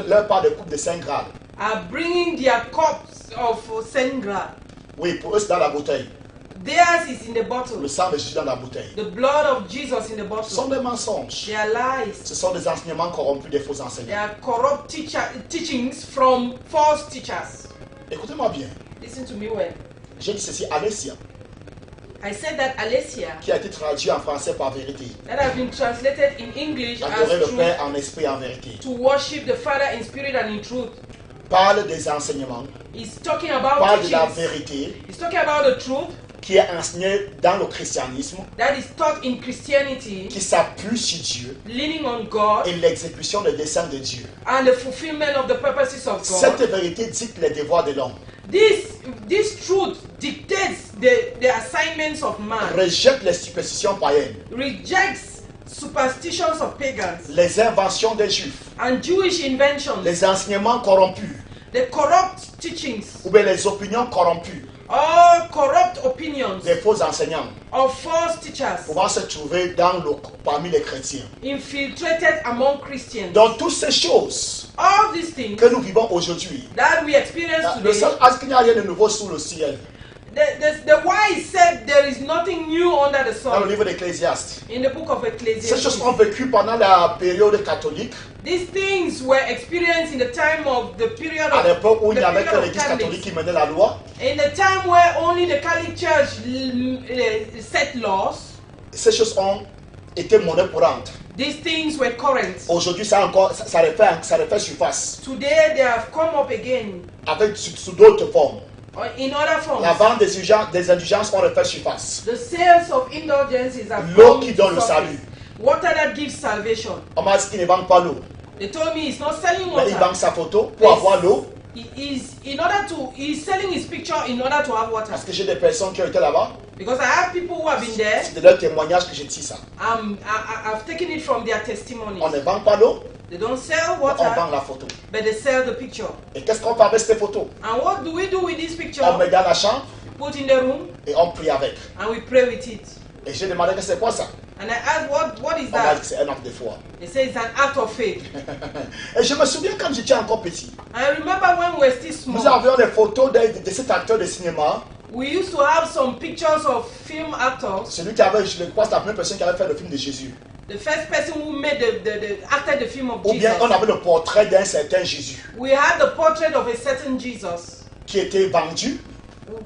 A: leur part de coupe de Saint Graal.
B: are bringing their cups of Sengra.
A: Oui, pour eux c'est dans la bouteille.
B: Theirs is in the bottle.
A: Le sang de Jésus dans la bouteille.
B: The blood of Jesus in the
A: Ce sont
B: bottle.
A: des mensonges.
B: They are lies.
A: Ce sont des enseignements corrompus des faux
B: They
A: enseignants.
B: are corrupt teachings from false teachers.
A: Écoutez-moi bien.
B: Listen to me well.
A: J'ai dit ceci, Alessia,
B: I said that aletheia,
A: qui a été traduit en français par vérité.
B: that has been translated in English
A: Adorer
B: as
A: le
B: truth,
A: Père en esprit et en vérité.
B: to worship the Father in spirit and in truth.
A: Parle des enseignements,
B: He's talking about
A: parle de la
B: teachings.
A: vérité
B: He's talking about the truth
A: qui est enseignée dans le christianisme,
B: that is taught in Christianity,
A: qui s'appuie sur Dieu
B: leaning on God
A: et l'exécution des desseins de Dieu.
B: and the fulfillment of the purposes of
A: Cette
B: God.
A: vérité dicte les devoirs de l'homme,
B: This truth dictates the assignments of man,
A: rejette les superstitions païennes,
B: rejects superstitions of pagans
A: les inventions des juifs,
B: and Jewish inventions,
A: les enseignements corrompus
B: the corrupt teachings,
A: ou bien les opinions corrompues
B: all corrupt opinions
A: des faux enseignants
B: of false teachers
A: pouvant se trouver parmi les chrétiens.
B: infiltrated among Christians.
A: Dans toutes ces choses
B: All these things
A: que nous vivons aujourd'hui,
B: that we experience
A: le
B: today,
A: seul asile qu'il n'y a rien de nouveau sous le ciel.
B: the wise said there is nothing new under the
A: Dans le
B: sun
A: livre d'Ecclésiaste,
B: in the book of
A: ces choses
B: Ecclesiastes.
A: ont vécu pendant la période catholique,
B: These things were experienced in the time of the period
A: à
B: of
A: l'époque où il
B: the
A: n'y avait
B: period
A: que
B: of
A: l'église catholique
B: Catholics.
A: qui menait la loi.
B: In the time where only the Catholic Church set laws,
A: Ces choses ont été monnaie courante.
B: these things were current.
A: Aujourd'hui, ça refait surface,
B: Today they have come up again
A: avec sous d'autres formes.
B: in other forms.
A: La vente des indulgences ont refait surface.
B: The sales of indulgences have
A: L'eau
B: come
A: qui
B: to
A: donne le
B: surface.
A: salut.
B: Water that gives salvation.
A: On m'a dit qu'ils ne vendent pas l'eau,
B: They told me he's not selling
A: mais ils
B: water.
A: vendent sa photo pour avoir l'eau.
B: He's selling his picture in order to have water.
A: Parce que j'ai des personnes qui ont été là-bas.
B: Because I have people who have been there.
A: C'est de leur témoignage que j'ai dit ça.
B: I've taken it from their testimonies.
A: On ne vend pas l'eau,
B: They don't sell
A: on vend
B: water,
A: la photo.
B: but they sell the picture.
A: Et qu'est-ce qu'on fait avec ces photos?
B: And what do we do with this picture?
A: On met dans la chambre
B: Put in the room
A: et on prie avec.
B: and we pray with it.
A: Et j'ai demandé que c'est quoi ça?
B: And I asked, what is
A: On m'a dit
B: that?
A: que c'est un acte de foi.
B: They say it's an act of faith.
A: Et je me souviens quand j'étais encore petit,
B: I remember when we were still
A: nous
B: small,
A: avions des photos de cet acteur de cinéma,
B: we used to have some pictures of film actors.
A: celui qui avait, je crois, c'est la première personne qui avait fait le film de Jésus.
B: The first person who made acted the film of
A: Ou bien on
B: Jesus.
A: avait le portrait d'un certain Jésus
B: We had the portrait of a certain Jesus
A: qui était vendu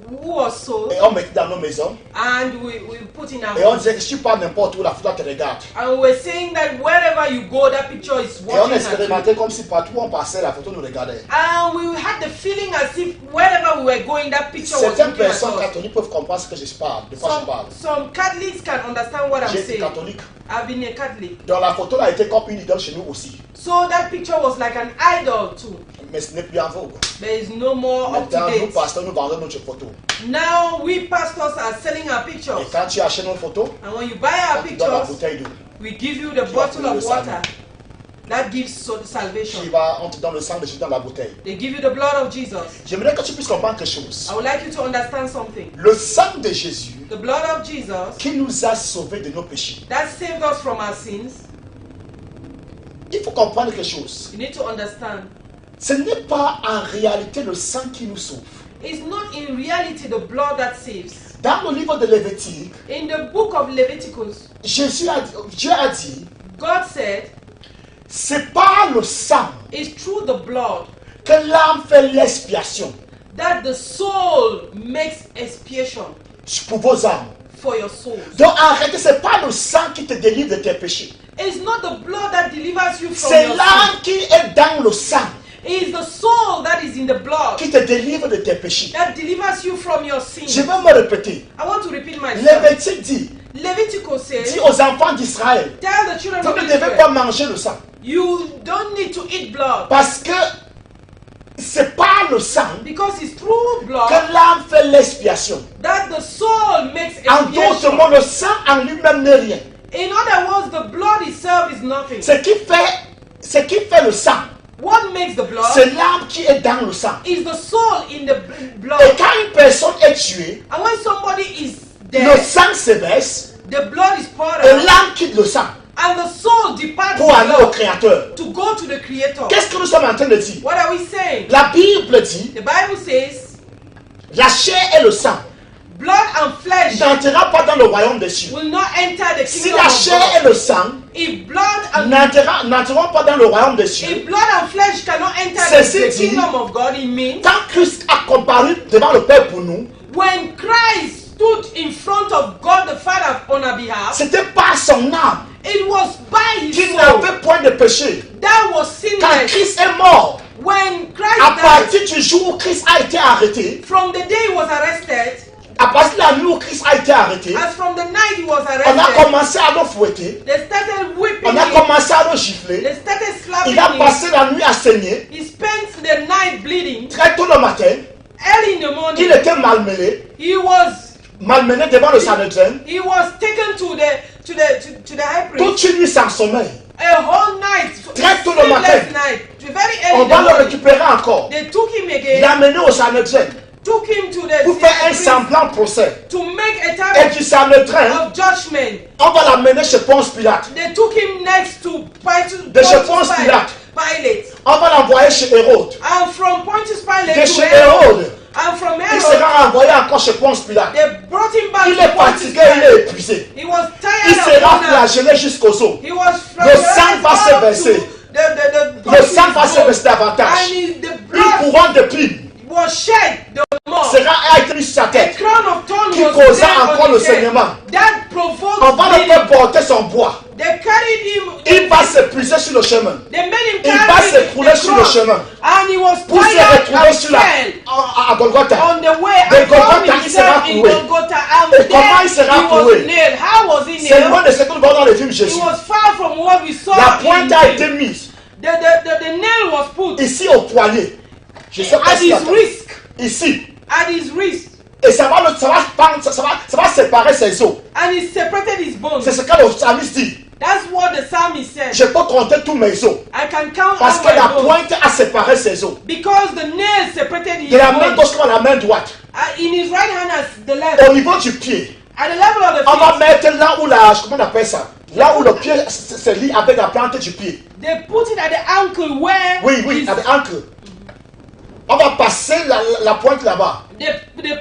B: who was sold,
A: et on mettait dans nos maisons.
B: and we put in our
A: Et on
B: homes.
A: disait que si tu pars n'importe où, la photo te regarde.
B: And we were saying that wherever you go, that picture is
A: Et on
B: watching at you.
A: expérimentait comme si partout où on passait, la photo nous regardait.
B: And we had the feeling as if wherever we were going, that picture was
A: Certaines
B: looking at
A: personnes
B: us.
A: catholiques peuvent comprendre ce que je parle, de quoi je parle.
B: Some Catholics can understand what I'm
A: J'ai été
B: saying.
A: catholique.
B: I've been a Catholic.
A: Donc la photo là a été comme une idole chez nous aussi.
B: So that picture was like an idol too.
A: Mais ce n'est plus en vogue.
B: There is no more up to
A: Maintenant, nous
B: date.
A: pasteurs, nous vendons notre photo.
B: Now we pastors are selling our
A: Et
B: pictures.
A: quand tu achètes nos photos,
B: And when you buy our
A: on te donne la
B: pictures,
A: bouteille d'eau.
B: we give you the
A: Tu vas
B: bottle
A: prendre
B: of
A: le
B: water.
A: salut.
B: that gives
A: Qui
B: salvation.
A: va, on te donne le sang de Jésus dans la bouteille.
B: They give you the blood of Jesus.
A: J'aimerais que tu puisses comprendre quelque chose.
B: I would like you to understand something.
A: Le sang de Jésus
B: The blood of Jesus
A: qui nous a sauvés de nos péchés.
B: that saved us from our sins.
A: Il faut comprendre quelque chose.
B: You need to understand.
A: Ce n'est pas en réalité le sang qui nous sauve.
B: It's not in reality the blood that saves.
A: Dans le livre de Lévitique,
B: In the book of Leviticus,
A: Dieu a dit,
B: God said,
A: c'est par le sang
B: it's through the blood
A: que l'âme fait l'expiation
B: that the soul makes expiation
A: pour vos âmes.
B: for your souls.
A: Donc en réalité, ce n'est pas le sang qui te délivre de tes péchés.
B: It's not the blood that delivers you from
A: C'est
B: your
A: l'âme
B: sin.
A: qui est dans le sang
B: It's the soul that is in the blood
A: qui te délivre de tes péchés.
B: that delivers you from your sin.
A: Je vais me répéter.
B: I want to repeat myself.
A: Lévitique dit
B: Leviticus says,
A: aux enfants d'Israël,
B: tell the children
A: vous
B: of
A: ne devez
B: Israel,
A: pas manger le sang.
B: you don't need to eat blood
A: Parce que c'est par le sang
B: because it's through blood
A: que l'âme fait l'expiation.
B: that the soul makes
A: En d'autres
B: expiation.
A: mots, le sang en lui-même n'est rien.
B: In other words, the blood itself is nothing.
A: Ce qui fait le sang,
B: What makes the blood
A: c'est l'âme qui est dans le sang.
B: is the soul in the
A: Et
B: blood.
A: quand une personne est tuée,
B: And when somebody is
A: le
B: dead,
A: sang se baisse
B: the blood is poured
A: et
B: out
A: l'âme quitte le sang
B: and the soul departs
A: pour aller au
B: the
A: Créateur.
B: to go to the Creator.
A: Qu'est-ce que nous sommes en train de dire?
B: What are we saying?
A: La Bible dit,
B: The Bible says,
A: la chair et le sang
B: blood and flesh
A: n'entrera pas dans le royaume des cieux.
B: will not enter the
A: Si
B: kingdom
A: la
B: of
A: chair et
B: God.
A: le sang
B: If blood and
A: n'entreront pas dans le royaume des cieux,
B: if blood and flesh cannot enter
A: Ceci
B: the
A: dit,
B: kingdom of God, it means
A: quand Christ a comparu devant le Père pour nous,
B: when Christ stood in front of God the Father on our behalf,
A: c'était par son âme
B: it was by his
A: qui
B: soul
A: n'avait point de péché.
B: that was
A: Quand
B: sinless.
A: Christ est mort,
B: When Christ
A: à
B: died,
A: partir du jour où Christ a été arrêté,
B: from the day he was arrested,
A: à partir de la nuit où Christ a été arrêté,
B: as from the night he was
A: on a
B: arrested,
A: commencé à le fouetter,
B: they started whipping
A: on a
B: him,
A: commencé à le gifler,
B: they started slapping
A: il a
B: him,
A: passé la nuit à saigner,
B: he spent the night bleeding.
A: très tôt le matin,
B: Early in the morning,
A: il était malmené devant le Sanhédrin,
B: he was taken to the high priest.
A: toute une nuit sans sommeil.
B: A whole night,
A: Très tôt le matin.
B: sleepless night, very early
A: On
B: in the
A: va le
B: morning.
A: récupérer encore,
B: They took him again,
A: l'amener au Sanhédrin
B: took him to the
A: pour faire un
B: priest
A: semblant procès.
B: to make a
A: Et
B: time
A: du Sanhédrin,
B: of judgment.
A: on va l'amener chez Ponce Pilate.
B: They took him next to
A: De chez Ponce Pilate,
B: Pilate.
A: on va l'envoyer chez Hérode.
B: And from Pontius Pilate
A: De
B: to
A: chez
B: Herod.
A: Hérode,
B: And from
A: il
B: Herod,
A: sera envoyé encore chez Ponce Pilate.
B: they brought him back
A: Il
B: to
A: est
B: Pontius
A: fatigué, il est
B: Pilate.
A: épuisé.
B: He was
A: Il
B: tired
A: sera
B: of honor.
A: flagellé jusqu'aux os.
B: He was
A: Le sang va se verser. Le sang va se verser davantage.
B: And the
A: Une
B: blood
A: couronne d'épines
B: was shed the more.
A: a été mise sur sa
B: A
A: tête.
B: crown of thorns
A: Qui
B: was
A: causa
B: there
A: encore
B: on
A: le
B: his head.
A: saignement.
B: That provoked
A: On va le
B: bleeding.
A: faire porter son bois.
B: They carried him.
A: Il va s'épuiser sur le chemin.
B: They made him
A: Il
B: carry
A: va
B: the
A: s'écrouler sur le
B: cross.
A: chemin.
B: And he was
A: Pour se
B: tired
A: retrouver
B: and
A: sur la,
B: fell
A: à Golgotha.
B: on the way.
A: De
B: And
A: Golgotha,
B: found
A: il
B: himself
A: sera
B: in
A: cloué.
B: Golgotha. And
A: Et comment il
B: there
A: sera
B: he was
A: cloué?
B: nailed. How was he
A: C'est loin
B: nailed?
A: de ce que nous voyons dans les films
B: It
A: Jésus.
B: was far from what we saw
A: La
B: in
A: pointe a été
B: him.
A: mise
B: The nail was put
A: ici au poignet. Je sais pas
B: at
A: si
B: his
A: la-
B: wrist.
A: ici.
B: At his wrist.
A: Et ça va séparer ses os.
B: And he separated his bones.
A: C'est ce que le psalmiste dit.
B: That's what the psalmist said.
A: Je peux compter tous mes os.
B: I can count
A: Parce
B: all
A: que la
B: my bones.
A: pointe a séparé ses os.
B: Because the nail separated his
A: De la main
B: bones.
A: gauche comme la main droite.
B: In his right hand as the left.
A: Au niveau du pied.
B: At the level of the
A: On va
B: feet.
A: mettre là où comment on appelle ça? Là où le pied se lie avec la plante du pied.
B: They put it at the ankle where
A: Oui,
B: his-
A: avec ankle. On va passer la pointe là-bas.
B: they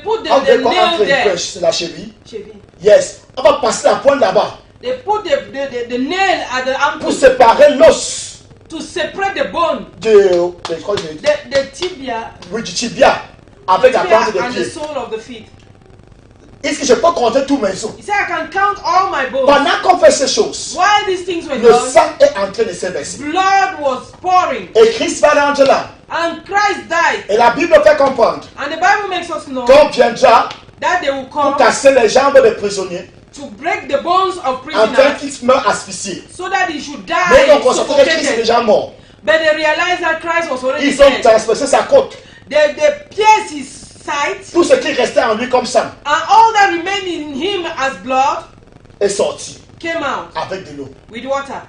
B: put
A: On
B: the
A: dit qu'on
B: nail
A: entre une
B: there.
A: pêche, c'est la cheville.
B: Chevy.
A: Yes. On va passer la pointe là-bas
B: They put the nail at the
A: pour
B: ankle
A: séparer l'os
B: to separate the bone,
A: je crois que j'ai dit,
B: the tibia,
A: oui, du tibia avec la plante
B: tibia
A: des
B: and the
A: pieds.
B: sole of the feet.
A: Est-ce que je peux compter tous mes os?
B: He said, I can count all my bones.
A: Pendant qu'on fait ces choses,
B: While these things were
A: le
B: done,
A: sang est en train de se verser.
B: blood was pouring,
A: Et Christ va rentrer là.
B: and Christ died.
A: Et la Bible fait comprendre
B: And the Bible makes us know
A: qu'on viendra
B: that they will
A: pour
B: come
A: casser les jambes des prisonniers
B: to break the bones of
A: afin
B: prisoners
A: qu'ils meurent asphyxiés.
B: so that he should
A: Mais ils ont
B: die
A: constaté que Christ est
B: suffocated.
A: déjà mort.
B: But they realized that Christ was already
A: Ils ont
B: dead.
A: transpercé sa côte.
B: They pierced his sight,
A: Tout ce qui restait en lui comme sang
B: and all that remained in him as blood
A: est sorti
B: came out
A: avec de l'eau.
B: with water.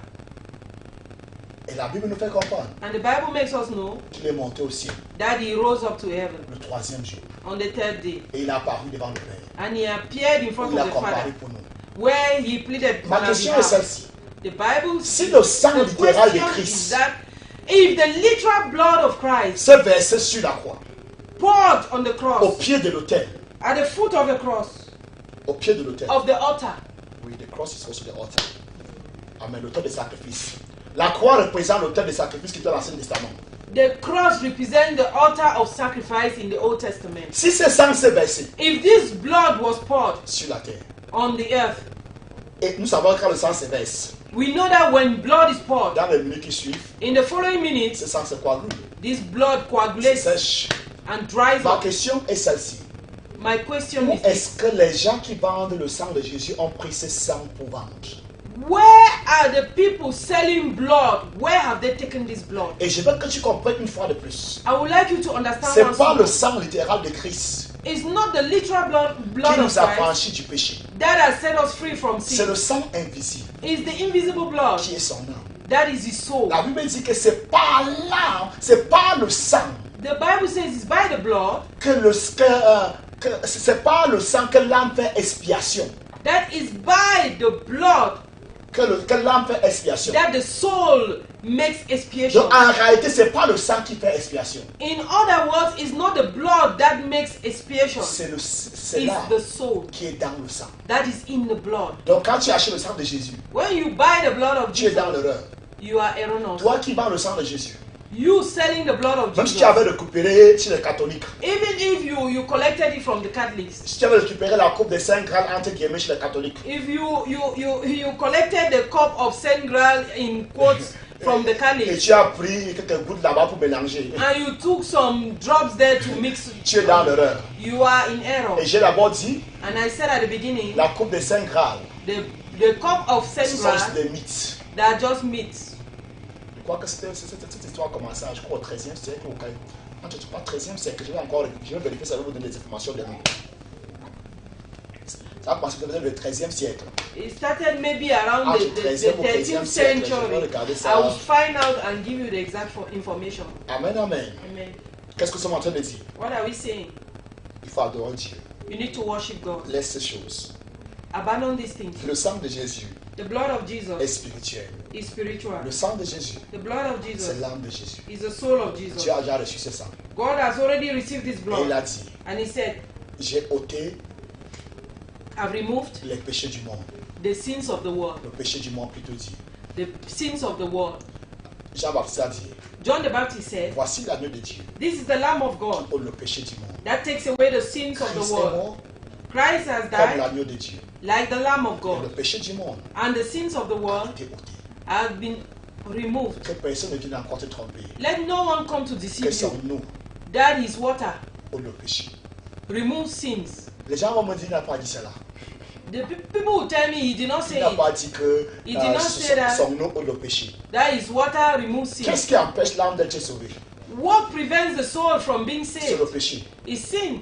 A: Et la Bible nous fait comprendre
B: And the Bible makes us know
A: qu'il est monté au ciel
B: that he rose up to heaven
A: le 3e jour.
B: on the third day.
A: Et il a apparu devant le Père.
B: And he appeared in front
A: Il
B: of
A: a
B: the
A: comparé
B: Father,
A: pour nous.
B: where he pleaded on
A: Ma
B: our
A: question est
B: behalf.
A: celle-ci.
B: The Bible
A: Si le sang
B: the
A: littéral de
B: question is
A: Christ,
B: that if the literal blood of Christ
A: ce verset sur la croix,
B: poured on the
A: au
B: cross,
A: pied de l'autel,
B: at the foot of the cross,
A: au pied de l'autel.
B: of the altar,
A: Oui, the cross is also the altar. Amen, l'autel de sacrifice. La croix représente l'autel de sacrifice qui était dans l'Ancien Testament.
B: the cross represents the altar of sacrifice in the Old Testament.
A: Si ce sang s'est versé
B: If this blood was poured
A: sur la terre,
B: on the earth,
A: et nous savons que quand le sang se verse,
B: we know that when blood is poured,
A: dans les minutes qui suivent,
B: in the following minutes,
A: ce sang se coagule,
B: this blood
A: se
B: coagulates
A: sèche.
B: and dries
A: Ma
B: up.
A: question est celle-ci.
B: My question
A: Où
B: is this.
A: est-ce que les gens qui vendent le sang de Jésus ont pris ce sang pour vendre?
B: Where are the people selling blood? Where have they taken this blood?
A: Et je veux que tu comprennes une fois de plus.
B: I would like you to understand
A: Ce n'est
B: once
A: pas le
B: more.
A: sang littéral de Christ
B: It's not the literal blood
A: qui
B: of
A: nous a
B: Christ
A: franchis du péché.
B: that has set us free from
A: C'est
B: sin.
A: le sang invisible
B: It's the invisible blood
A: qui est son âme.
B: that is his soul.
A: La Bible dit que c'est pas l'âme, c'est pas le sang
B: The Bible says it's by the blood
A: c'est pas le sang que l'âme fait expiation.
B: that is by the blood
A: Que l'âme fait expiation.
B: that the soul makes expiation.
A: Donc en réalité, c'est pas le sang qui fait expiation.
B: In other words, it's not the blood that makes expiation.
A: C'est
B: It's
A: l'âme
B: the soul
A: qui est dans le sang.
B: that is in the blood.
A: Donc quand tu achètes le sang de Jésus,
B: When you buy the blood of
A: tu es
B: Jesus,
A: dans l'erreur.
B: you are erroneous.
A: Toi qui vends le sang de Jésus,
B: You selling the blood of
A: même si
B: Jesus,
A: tu avais récupéré chez les catholiques,
B: even if you collected it from the Catholics,
A: si tu avais récupéré la coupe des 5 Graal entre guillemets chez les catholiques,
B: if you collected the cup of Saint Graal in quotes from the
A: et
B: Catholics,
A: tu as pris quelques gouttes là-bas pour mélanger,
B: and you took some drops there to mix,
A: tu es dans l'erreur.
B: you are in error.
A: Et j'ai d'abord dit,
B: And I said at the beginning,
A: la coupe des 5 Graal,
B: the cup of
A: ce
B: Saint
A: sont
B: Graal,
A: juste des mythes.
B: they are just meats.
A: Je crois que cette histoire a commencé, je crois, au 13e siècle. Quand je ne sais pas 13e siècle, je vais vérifier ça, je vais vous donner des informations de nous. Ça a commencé peut-être le 13e siècle.
B: It started maybe around
A: Ah,
B: the
A: du 13e au
B: 13th
A: 15e siècle. Je vais
B: century.
A: regarder ça.
B: I will find out and give you the exact information.
A: Amen, amen.
B: Amen.
A: Qu'est-ce que nous sommes en train de dire?
B: What are we saying?
A: Il faut adorer Dieu.
B: You need to worship God.
A: Laisse ces choses.
B: Abandon these things.
A: Le sang de Jésus
B: The blood of
A: est
B: Jesus
A: spirituel.
B: is spiritual.
A: Le sang de Jésus,
B: The blood of
A: c'est
B: Jesus
A: l'âme de Jésus.
B: is the soul of Jesus.
A: Dieu a déjà reçu ce sang.
B: God has already received this
A: Et il
B: blood.
A: a dit,
B: And he said,
A: j'ai ôté
B: I've removed
A: les péchés du monde.
B: the sins of the world.
A: Le péché du monde plutôt dit.
B: The sins of the world.
A: Jean-Baptiste a dit,
B: John the Baptist said,
A: voici l'agneau de Dieu
B: this is the Lamb of God
A: pour le péché du monde.
B: that takes away the sins of the
A: Christ est
B: world.
A: mort
B: Christ has
A: comme
B: died
A: l'agneau de Dieu.
B: like the Lamb of
A: Et le
B: God.
A: péché du monde
B: And the sins of the
A: a
B: world
A: été ôté.
B: have been removed.
A: Que personne ne vienne encore te tromper.
B: Let no one come to
A: Que
B: deceive
A: son
B: you.
A: eau
B: That is water.
A: ou le péché.
B: Remove sins.
A: Les gens vont me dire, il n'a pas dit cela.
B: The people will tell me he did not
A: Il
B: say
A: n'a
B: it.
A: pas dit que
B: He did not say that.
A: son eau ou le péché.
B: That is water removes
A: Qu'est-ce
B: sins.
A: qui empêche l'âme d'être sauvée?
B: What prevents the soul from being
A: C'est le
B: saved
A: péché.
B: is sin.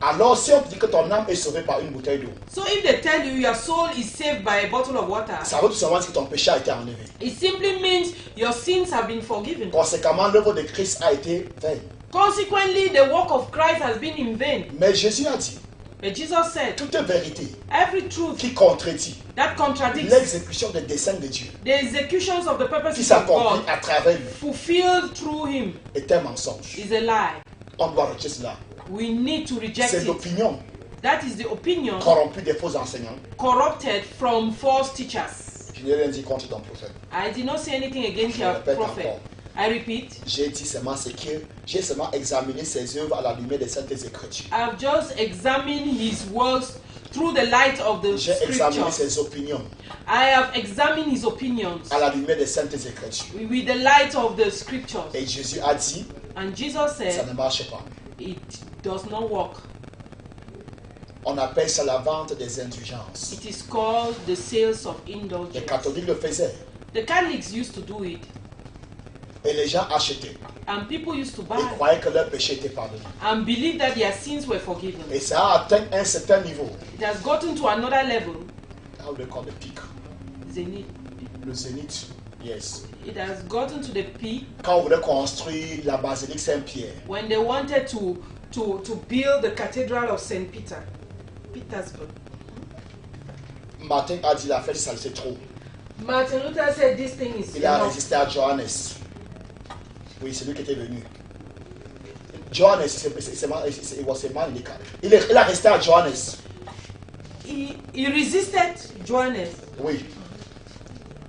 A: Alors, si on dit que ton âme est sauvée par une bouteille d'eau,
B: So if they tell you your soul is saved by a bottle of water,
A: ça veut tout simplement dire que ton péché a été enlevé.
B: it simply means your sins have been forgiven.
A: Conséquemment, l'œuvre de Christ a été vaine.
B: Consequently, the work of Christ has been in vain.
A: Mais Jésus a dit,
B: But Jesus said,
A: toute vérité
B: every truth
A: qui contredit
B: that contradicts
A: l'exécution des desseins de Dieu,
B: the executions of the
A: qui
B: purposes of
A: s'accomplit
B: God
A: à travers lui,
B: fulfilled through him
A: est un mensonge.
B: is a lie.
A: On doit rejeter cela.
B: We need to reject
A: C'est
B: it.
A: l'opinion
B: That is the opinion
A: corrompue des faux enseignants.
B: corrupted from false teachers.
A: Je n'ai rien dit contre ton prophète.
B: I did not say anything against
A: Je
B: your
A: répète
B: prophet.
A: encore.
B: I repeat,
A: J'ai dit seulement ce que j'ai seulement examiné ses œuvres à la lumière des saintes écritures.
B: I've just examined his works through the light of the
A: J'ai examiné
B: scriptures.
A: ses opinions
B: I have examined his opinions
A: à la lumière des saintes écritures.
B: with the light of the scriptures.
A: Et Jésus a dit,
B: And Jesus
A: ça
B: said,
A: ne marche pas.
B: it does not work.
A: On appelle ça la vente des indulgences.
B: It is called the sales of
A: Les
B: indulgence.
A: catholiques le faisaient.
B: The Catholics used to do it,
A: Et les gens achetaient.
B: and people used to
A: Ils
B: buy
A: croyaient que leur péché était pardonné.
B: and believe that their sins were forgiven.
A: Et ça a atteint un certain niveau.
B: It has gotten to another level,
A: Là où le corps de pic,
B: zenith,
A: le zénith. Yes.
B: It has gotten to the peak
A: Quand on voulait construire la basilique Saint-Pierre,
B: when they wanted to build the Cathedral of St. Petersburg.
A: Martin a dit la fête, ça c'est trop.
B: Martin Luther said this thing is
A: Il a
B: enough.
A: résisté à Johannes. Oui, c'est lui qui était venu. Johannes, il a resté à Johannes.
B: He resisted Johannes.
A: Oui.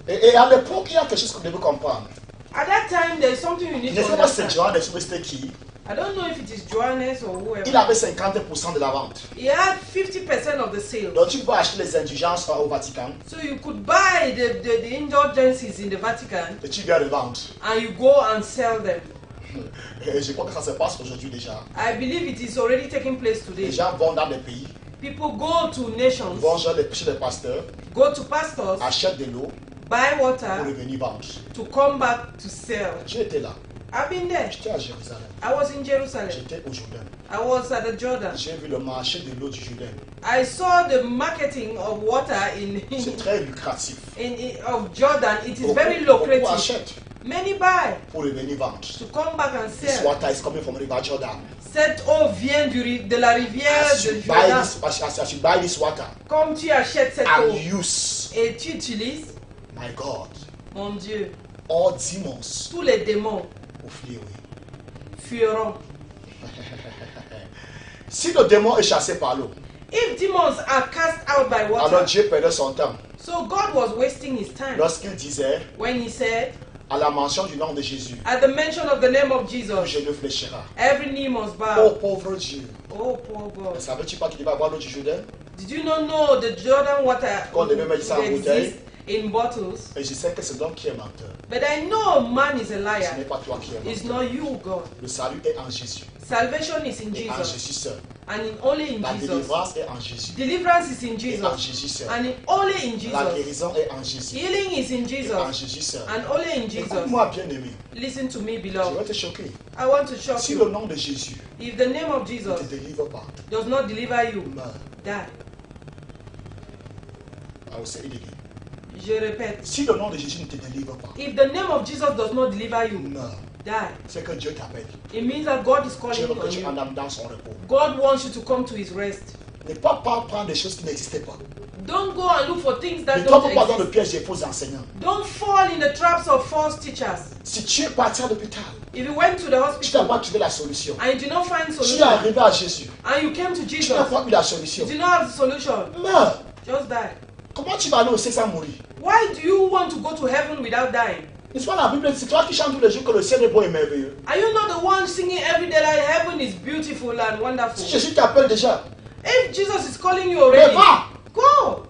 A: Et à l'époque, il y a quelque chose que vous devez comprendre.
B: At that time, there's something you need
A: Je ne
B: to
A: sais pas si c'est
B: understand.
A: Johannes ou c'était qui.
B: I don't know if it is Johannes or whoever.
A: Il avait 50% de la vente.
B: He had 50% of the sales.
A: Donc tu peux acheter les indulgences au Vatican
B: So you could buy the indulgences in the Vatican
A: et tu viens les vendre.
B: and you go and sell them.
A: Et je crois que ça se passe aujourd'hui déjà.
B: I believe it is already taking place
A: Les
B: today.
A: gens vont dans des pays,
B: People go to nations,
A: vont chez les pasteurs,
B: go to pastors,
A: achètent de l'eau
B: buy
A: pour
B: water
A: revenir vendre.
B: to come back to sell.
A: J'étais là.
B: I've been there.
A: J'étais à Jérusalem.
B: I was in Jerusalem.
A: J'étais au Jourdain.
B: I was at the Jordan.
A: J'ai vu le marché de l'eau du Jourdain.
B: I saw the marketing of water
A: C'est très lucratif.
B: of Jordan. It is
A: Beaucoup,
B: very
A: beaucoup
B: lucrative.
A: achètent
B: Many buy
A: pour revenir vendre.
B: to come back and
A: This
B: sell.
A: water is coming from River Jordan.
B: Cette eau vient de la rivière
A: As
B: de
A: you buy
B: Jordan.
A: as you buy this water
B: Comme tu achètes cette eau
A: and use,
B: et tu utilises,
A: my God,
B: mon Dieu,
A: all demons
B: tous les démons
A: will flee away.
B: fuiront.
A: Si le démon est chassé par l'eau,
B: If demons are cast out by
A: alors
B: water,
A: Dieu perdait son temps.
B: so God was wasting his time
A: Lorsqu'il disait,
B: when he said,
A: à la mention du nom de Jésus,
B: at the mention of the name of
A: tout
B: Jesus,
A: genou fléchira.
B: every knee must
A: Oh
B: bow.
A: pauvre Dieu.
B: Oh, poor
A: Ne
B: God.
A: savais-tu pas qu'il devait avoir l'eau du Jourdain?
B: Did you not know the Jordan water
A: Qu'on devait mettre ça en
B: would
A: bouteille?
B: exist in bottles?
A: Et je sais que c'est l'homme qui est menteur.
B: But I know man is a
A: Ce
B: liar.
A: n'est pas toi qui es
B: It's
A: menteur.
B: not you, God.
A: Le salut est en Jésus.
B: Salvation is in
A: Et en
B: Jesus.
A: Jésus seul.
B: And only in
A: La
B: Jesus.
A: délivrance est en Jésus.
B: Deliverance is in
A: Et en
B: Jesus.
A: Jésus seul.
B: And only in
A: La
B: Jesus.
A: guérison est en Jésus.
B: Healing is in
A: Et en
B: Jesus.
A: Jésus seul.
B: And only in Jesus.
A: Écoute-moi bien aimé.
B: Listen to me,
A: Je
B: beloved.
A: vais te choquer.
B: I want to shock
A: Si le
B: you.
A: nom de Jésus
B: If the name of
A: ne
B: Jesus
A: te délivre pas,
B: does not deliver you,
A: meurs.
B: die.
A: I will say it again.
B: Je répète.
A: Si le nom de Jésus ne te délivre pas,
B: If the name of Jesus does not deliver you,
A: meurs.
B: die.
A: C'est que Dieu t'appelle.
B: It means that God is calling
A: Dieu veut que
B: on
A: tu
B: you.
A: entres dans son repos.
B: God wants you to come to his rest.
A: Ne pas prendre des choses qui n'existaient pas.
B: Don't go and look for things
A: Ne
B: that
A: tombe
B: don't
A: pas dans le
B: exist.
A: piège des faux enseignants.
B: Don't fall in the traps of false teachers.
A: Si tu es parti à l'hôpital,
B: If you went to the
A: tu n'as
B: hospital
A: pas trouvé la solution.
B: and you did not find
A: Tu es
B: solution,
A: arrivé à Jésus.
B: and you came to
A: Tu
B: Jesus,
A: n'as pas eu la
B: you
A: solution.
B: did not have the solution,
A: Meurs.
B: just die.
A: Comment tu vas aller au ciel sans mourir?
B: Why do you want to go to heaven without dying?
A: N'est-ce pas la Bible dit, c'est toi qui chantes tous les jours que le ciel est beau et merveilleux.
B: Are you not the one singing every day that heaven is beautiful and
A: Si
B: wonderful?
A: Jésus t'appelle déjà,
B: If Jesus is calling you
A: mais
B: already,
A: va.
B: go.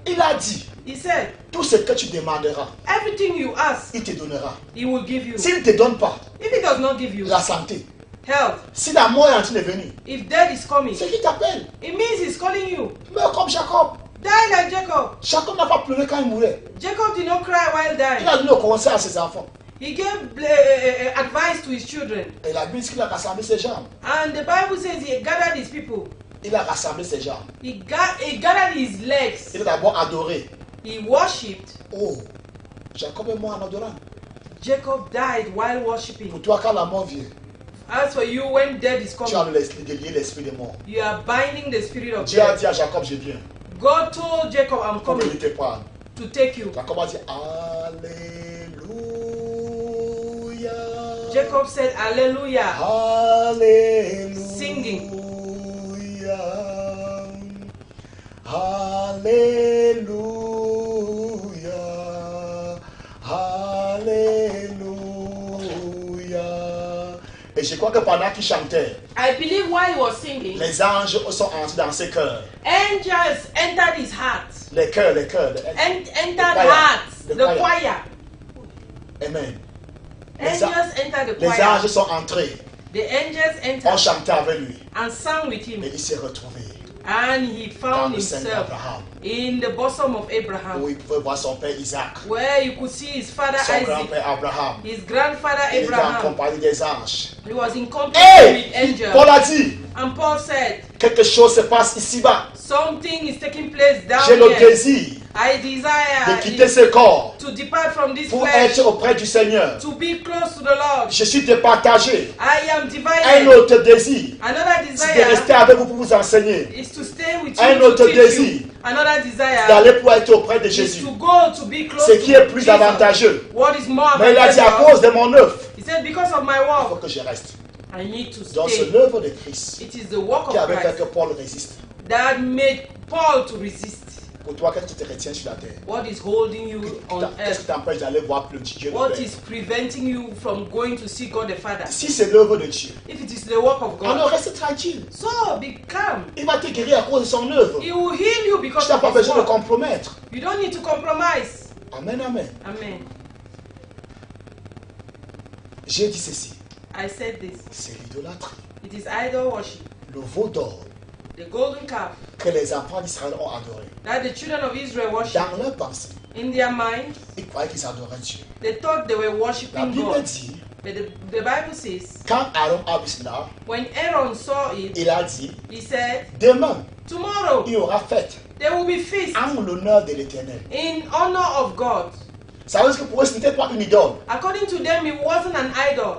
A: Il a dit,
B: He said,
A: tout ce que tu demanderas,
B: everything you ask,
A: il te donnera.
B: he will give you.
A: S'il ne te donne pas
B: If he does not give you
A: la santé,
B: health,
A: si la mort est en train de venir,
B: if death is coming,
A: c'est qu'il t'appelle.
B: it means he's calling you.
A: Meurs comme Jacob.
B: Die like Jacob.
A: Jacob n'a pas pleuré quand il mourait.
B: Jacob did not cry while
A: Il
B: dying.
A: a donné au conseil à ses enfants.
B: He gave advice to his children.
A: Et la Bible dit qu'il a rassemblé ses jambes.
B: And the Bible says he gathered his people.
A: Il a rassemblé ses jambes.
B: He gathered his legs.
A: Il a d'abord adoré.
B: He worshipped.
A: Oh, Jacob est mort en adorant.
B: Jacob died while worshipping.
A: Pour toi, quand la mort vient,
B: As for you, when death is
A: tu as
B: coming,
A: de lier l'esprit des morts.
B: you are binding the spirit of
A: Dieu a
B: death.
A: dit à Jacob, je viens.
B: God told Jacob, I'm
A: Pour
B: coming
A: venir te prendre.
B: to take you.
A: Jacob a dit, Alléluia.
B: Jacob said, Hallelujah.
A: Alléluia.
B: Singing.
A: Alléluia. Alléluia. Et je crois que pendant qu'il chantait,
B: I believe while he was singing,
A: les anges sont entrés dans ses cœurs.
B: angels entered his heart.
A: Les cœurs, les cœurs.
B: Entered
A: choir.
B: hearts.
A: The
B: The
A: choir.
B: choir.
A: Amen. Les,
B: Angels entered the
A: les
B: choir.
A: anges sont entrés,
B: The angels
A: ont
B: entered
A: chanté avec lui.
B: and sang with him.
A: Et il s'est retrouvé
B: And he
A: dans
B: found
A: le sein
B: himself
A: d'Abraham,
B: in the bosom of
A: où
B: Abraham,
A: il pouvait voir son père Isaac,
B: where you could see his father
A: son
B: Isaac,
A: grand-père Abraham.
B: his grandfather
A: Il était en
B: Abraham.
A: compagnie des anges.
B: He was in company
A: Hey!
B: with angels.
A: Paul a dit,
B: And Paul said,
A: quelque chose se passe ici-bas.
B: something is taking place down
A: J'ai le
B: here.
A: désir
B: I
A: de
B: desire
A: quitter ce corps
B: to depart from this
A: pour
B: flesh,
A: être auprès du Seigneur.
B: to be close to the Lord.
A: Je suis départagé.
B: I am
A: Un
B: divided.
A: autre désir,
B: Another
A: c'est de rester
B: desire
A: avec vous pour vous enseigner.
B: is to stay with
A: Un
B: you, to
A: autre
B: teach
A: désir,
B: you. Another desire
A: d'aller pour être auprès de
B: is
A: Jésus.
B: to go to be close
A: Ce qui
B: to
A: est plus
B: Jesus.
A: avantageux.
B: What is more
A: Mais il a dit à
B: advantageous?
A: cause de mon œuvre,
B: He said, because of my
A: il faut
B: work,
A: que je reste.
B: I need to
A: Donc c'est
B: stay.
A: l'œuvre de Christ
B: It is the work
A: qui
B: of
A: avait fait
B: Christ
A: que Paul résiste.
B: that made Paul to resist.
A: Pour toi, qu'est-ce qui te retient sur la terre?
B: What is holding you on
A: Qu'est-ce qui
B: earth?
A: t'empêche d'aller voir le Dieu le
B: What
A: Père?
B: is preventing you from going to see God the Father?
A: Si c'est l'œuvre de Dieu,
B: If it is the work of
A: alors
B: God,
A: reste tranquille.
B: so be calm.
A: Il va te guérir à cause de son œuvre.
B: He will heal you
A: Tu
B: because
A: n'as
B: of
A: pas
B: his
A: besoin de
B: work.
A: compromettre.
B: You don't need to compromise.
A: Amen, amen.
B: Amen.
A: J'ai dit ceci.
B: I said this.
A: C'est l'idolâtrie.
B: It is idol worship.
A: Le veau d'or
B: The golden calf
A: que les enfants d'Israël ont adoré.
B: that the children of Israel worship.
A: Dans leur pensée,
B: In their mind,
A: ils croyaient qu'ils adoraient Dieu.
B: they thought they were
A: La
B: worshiping
A: Bible
B: God.
A: dit,
B: But the Bible says,
A: quand Aaron a vu cela,
B: when Aaron saw it,
A: il a dit,
B: he said,
A: demain,
B: tomorrow
A: il y aura fête
B: there will be feast
A: en l'honneur de l'Éternel.
B: in honor of God.
A: Ça veut dire que pour eux, ce n'était pas une idole.
B: According to them, it wasn't an idol.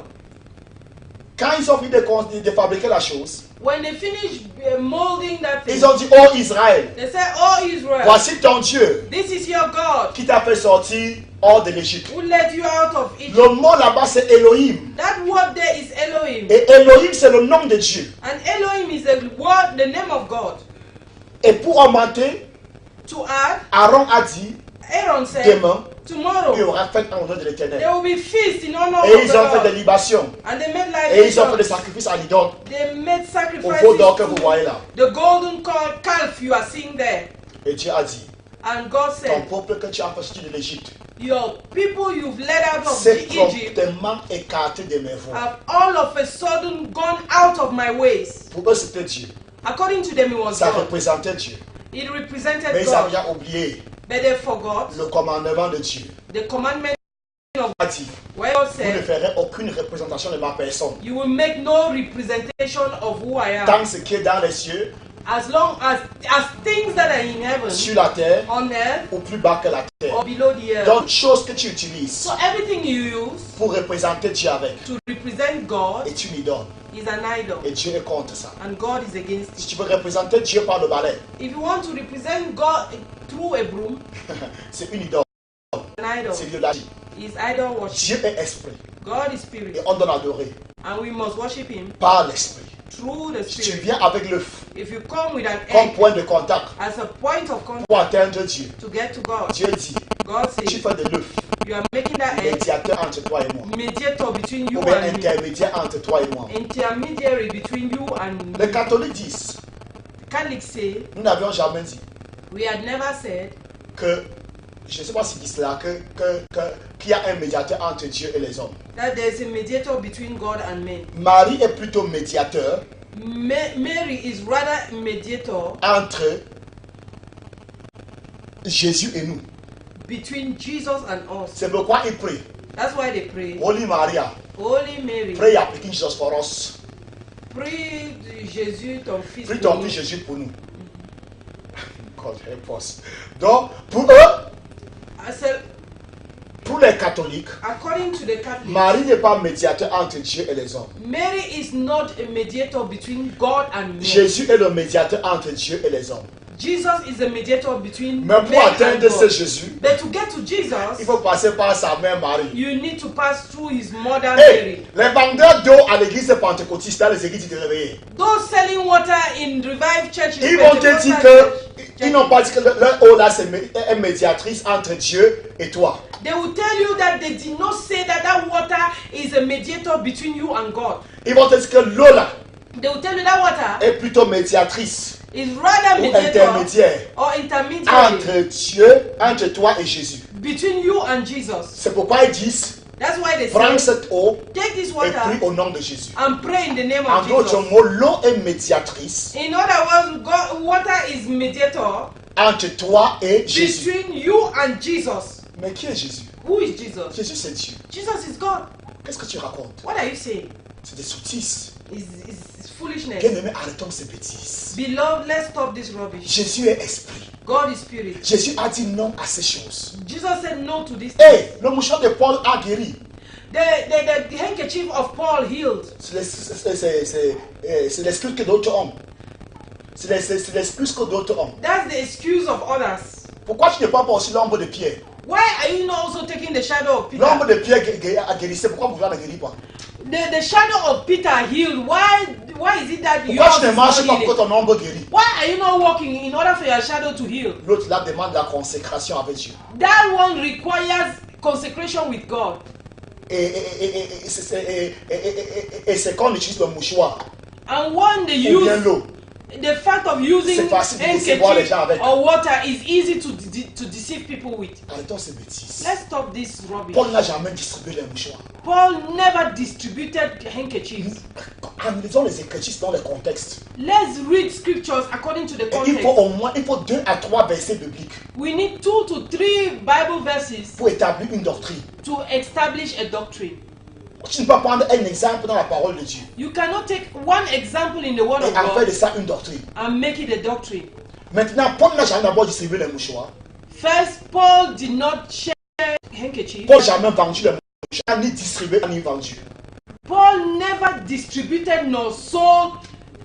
A: Quand ils ont fini de fabriquer la chose,
B: When they finished molding that thing,
A: ils ont dit, oh Israël,
B: they said, oh Israel,
A: voici ton Dieu
B: this is your God
A: qui t'a fait sortir hors de l'Égypte.
B: who led you out of Egypt.
A: Le mot là-bas, c'est Elohim.
B: That word there is Elohim.
A: Et Elohim, c'est le nom de Dieu.
B: And Elohim is the word, the name of God.
A: Et pour augmenter,
B: To add,
A: Aaron a dit,
B: Aaron said,
A: demain, il y
B: tomorrow
A: aura fête en l'honneur de l'Éternel.
B: there will be feast in honor
A: Et
B: of
A: ils
B: the
A: ont fait des
B: Lord.
A: libations.
B: And they made
A: Et ils ont fait des
B: libations.
A: sacrifices à l'idole.
B: They made
A: Au veau d'or que
B: sacrifices
A: vous voyez
B: to
A: là.
B: the golden calf you are seeing there.
A: Et Dieu a dit,
B: And God
A: ton
B: said,
A: peuple que tu as fait sortir de l'Égypte,
B: your people you've led out of
A: c'est
B: Egypt
A: promptement écarté de mes voies.
B: have all of a sudden gone out of my ways.
A: Pour eux, c'était Dieu.
B: According to them, it was
A: Ça
B: God.
A: représentait Dieu.
B: It
A: Mais
B: represented
A: ils
B: God.
A: avaient oublié
B: But they forgot
A: le commandement de Dieu.
B: the commandment of
A: Il a dit,
B: where God
A: vous ne
B: said,
A: ferez aucune représentation de ma personne.
B: you will make no representation of who I am.
A: Tant ce qui est dans les cieux,
B: As long as things that are in heaven,
A: sur la terre,
B: on earth,
A: ou plus bas que la terre.
B: or below the earth.
A: Donc, chose que tu utilises
B: So everything you use
A: pour représenter Dieu avec
B: to represent God
A: est une idole.
B: is an idol.
A: Et Dieu est contre ça.
B: And God is against
A: Si
B: it.
A: tu veux représenter Dieu par le balai,
B: If you want to represent God through a broom,
A: c'est une idole.
B: an idol
A: C'est l'idolâtrie.
B: is idol worship.
A: Dieu est esprit.
B: God is
A: Et
B: spirit.
A: on doit l'adorer
B: And we must worship Him
A: par l'esprit.
B: through the
A: Si tu
B: spirit.
A: viens avec l'œuf
B: If you come with an
A: comme
B: egg
A: point de contact
B: as a point of contact
A: pour atteindre Dieu,
B: to get to God,
A: Dieu dit,
B: God
A: tu
B: says,
A: fais de l'œuf
B: you are making that egg
A: médiateur entre toi et moi.
B: mediator between you
A: Ou bien
B: and me.
A: intermédiaire entre toi et moi.
B: Intermediary between you and
A: Les
B: me.
A: catholiques disent,
B: Catholics say,
A: nous n'avions jamais dit
B: we had never said
A: que, je ne sais pas s'ils disent cela, qu'il y a un médiateur entre Dieu et les hommes.
B: that there's a mediator between God and men.
A: Marie est plutôt médiateur
B: Mary is rather mediator
A: entre Jésus et nous.
B: between Jesus and us.
A: C'est pourquoi il prie.
B: That's why they pray.
A: Holy Maria,
B: Holy Mary,
A: pray appliquing Jesus for us.
B: prie Jésus, ton fils.
A: Prie
B: pour
A: ton
B: nous.
A: fils Jésus pour nous. God help us. Donc, pour eux,
B: I said,
A: pour les catholiques,
B: according to the Catholics,
A: Marie n'est pas médiateur entre Dieu et les hommes.
B: Mary is not a mediator between God and men.
A: Jésus est le médiateur entre Dieu et les hommes.
B: Jesus is a mediator between
A: Mais pour
B: men and
A: atteindre ce
B: God.
A: Jésus,
B: But to get to
A: il
B: Jesus,
A: faut passer par sa mère Marie.
B: you need to pass through his mother
A: Hey,
B: Mary.
A: les vendeurs d'eau à l'église pentecôtiste, dans les églises de réveillé,
B: Those selling water in revived churches,
A: ils vont te dire qu'ils n'ont pas dit que leur eau là c'est une médiatrice entre Dieu et toi.
B: They will tell you that they did not say that that water is a mediator between you and God.
A: Ils vont te dire que l'eau là
B: They will tell you that water
A: est plutôt médiatrice
B: is rather
A: ou
B: mediator
A: intermédiaire
B: or intermediary
A: entre Dieu, entre toi et Jésus.
B: between you and Jesus.
A: C'est pourquoi ils disent,
B: That's why they
A: prends
B: say,
A: cette eau
B: take this
A: et
B: water
A: prie au nom de Jésus.
B: and pray in the name
A: En
B: of
A: d'autres
B: Jesus.
A: mots, l'eau est médiatrice
B: In other words, God, water is mediator
A: entre toi et Jésus.
B: between you and Jesus.
A: Mais qui est Jésus?
B: Who is Jesus?
A: Jésus c'est Dieu.
B: Jesus is God.
A: Qu'est-ce que tu racontes?
B: What are you saying?
A: C'est des sottises.
B: It's foolishness.
A: Bien-aimés, arrêtons ces bêtises.
B: Beloved, let's stop this rubbish.
A: Jésus est esprit.
B: God is spirit.
A: Jésus a dit non à ces choses.
B: Jesus said no to this.
A: Hey, le mouchoir de Paul a guéri.
B: The handkerchief of Paul healed.
A: C'est l'excuse que d'autres ont. C'est l'excuse que d'autres ont.
B: That's the excuse of others.
A: Pourquoi tu ne prends pas aussi l'ombre de Pierre?
B: Why are you not also taking the shadow of Peter?
A: L'ombre de Pierre a guéri. Pourquoi vous ne guérissez pas?
B: The shadow of Peter healed. Why is it that
A: Pourquoi
B: yours
A: tu ne
B: is
A: marches
B: not
A: pas pour que
B: healing?
A: ton ombre guérit?
B: Why are you not walking in order for your shadow to heal?
A: L'autre là demande la consécration avec Dieu.
B: That one requires consecration with God.
A: Et c'est qu'on utilise le mouchoir
B: And when they
A: ou bien
B: use
A: l'eau.
B: the fact of using
A: C'est facile de décevoir les gens avec.
B: handkerchief or water is easy to deceive people with.
A: Arrêtons ces bêtises.
B: Let's stop this rubbish.
A: Paul n'a jamais distribué les mouchoirs.
B: Paul never distributed handkerchiefs.
A: Analysons les Écritures dans le contexte.
B: Let's read scriptures according to the
A: Et il faut
B: context.
A: au moins 2 à 3 versets bibliques
B: We need 2 to 3 Bible verses
A: pour établir une doctrine.
B: to establish a doctrine.
A: Tu ne peux pas prendre un exemple dans la parole de Dieu
B: You cannot take one example in the word
A: et
B: of
A: en faire de
B: God
A: ça une doctrine.
B: and make it a doctrine.
A: Maintenant, Paul n'a jamais d'abord distribué les mouchoirs.
B: First, Paul did not share handkerchiefs.
A: Paul n'a jamais vendu les mouchoirs, ni distribué, ni vendu.
B: Paul never distributed nor sold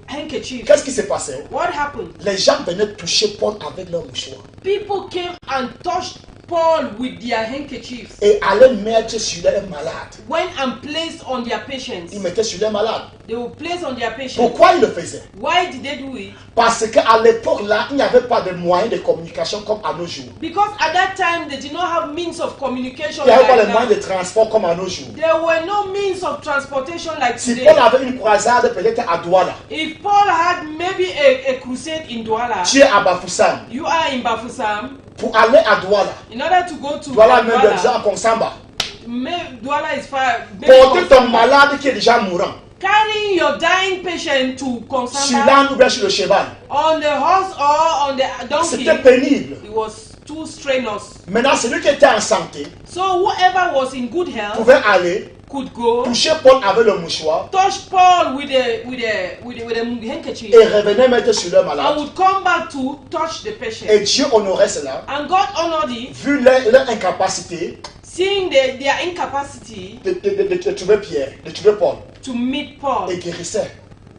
B: handkerchiefs.
A: Qu'est-ce qui s'est passé?
B: What happened?
A: Les gens venaient toucher Paul avec leurs mouchoirs
B: People came and touched Paul with their handkerchiefs.
A: et allaient mettre sur les malades.
B: Went and placed on their patients.
A: Ils mettaient sur les malades.
B: They will place on their patients.
A: Pourquoi ils le faisaient?
B: Why did they do it?
A: Parce qu'à l'époque là, il n'y avait pas de moyens de communication comme à nos jours.
B: Because at that time they did not have means of communication
A: Il n'y avait pas
B: like
A: les moyens
B: now.
A: de transport comme à nos jours.
B: There were no means of transportation like
A: Si
B: today.
A: Paul avait une croisade peut-être à Douala,
B: If Paul had maybe a crusade in Douala,
A: tu es à Bafoussam,
B: you are in Bafoussam,
A: pour aller à Douala,
B: in order to go to
A: Douala même de gens
B: Douala,
A: à Konsamba,
B: Douala is far.
A: porter ton malade qui est déjà mourant
B: Carrying your dying patient to
A: sur
B: Konsamba
A: l'âne ou bien sur le cheval,
B: on the horse or on the donkey,
A: c'était pénible.
B: it was too strenuous.
A: Maintenant, celui qui était en santé
B: So whoever was in good health
A: pouvait aller
B: could go
A: toucher Paul avec le mouchoir
B: touch Paul with a handkerchief
A: et revenir mettre sur le malade.
B: and would come back to touch the
A: Et
B: patient.
A: Dieu honorait cela,
B: And God honored it,
A: vu leur incapacité
B: seeing their incapacity
A: de trouver Pierre, de trouver Paul,
B: to meet Paul
A: et guérissait.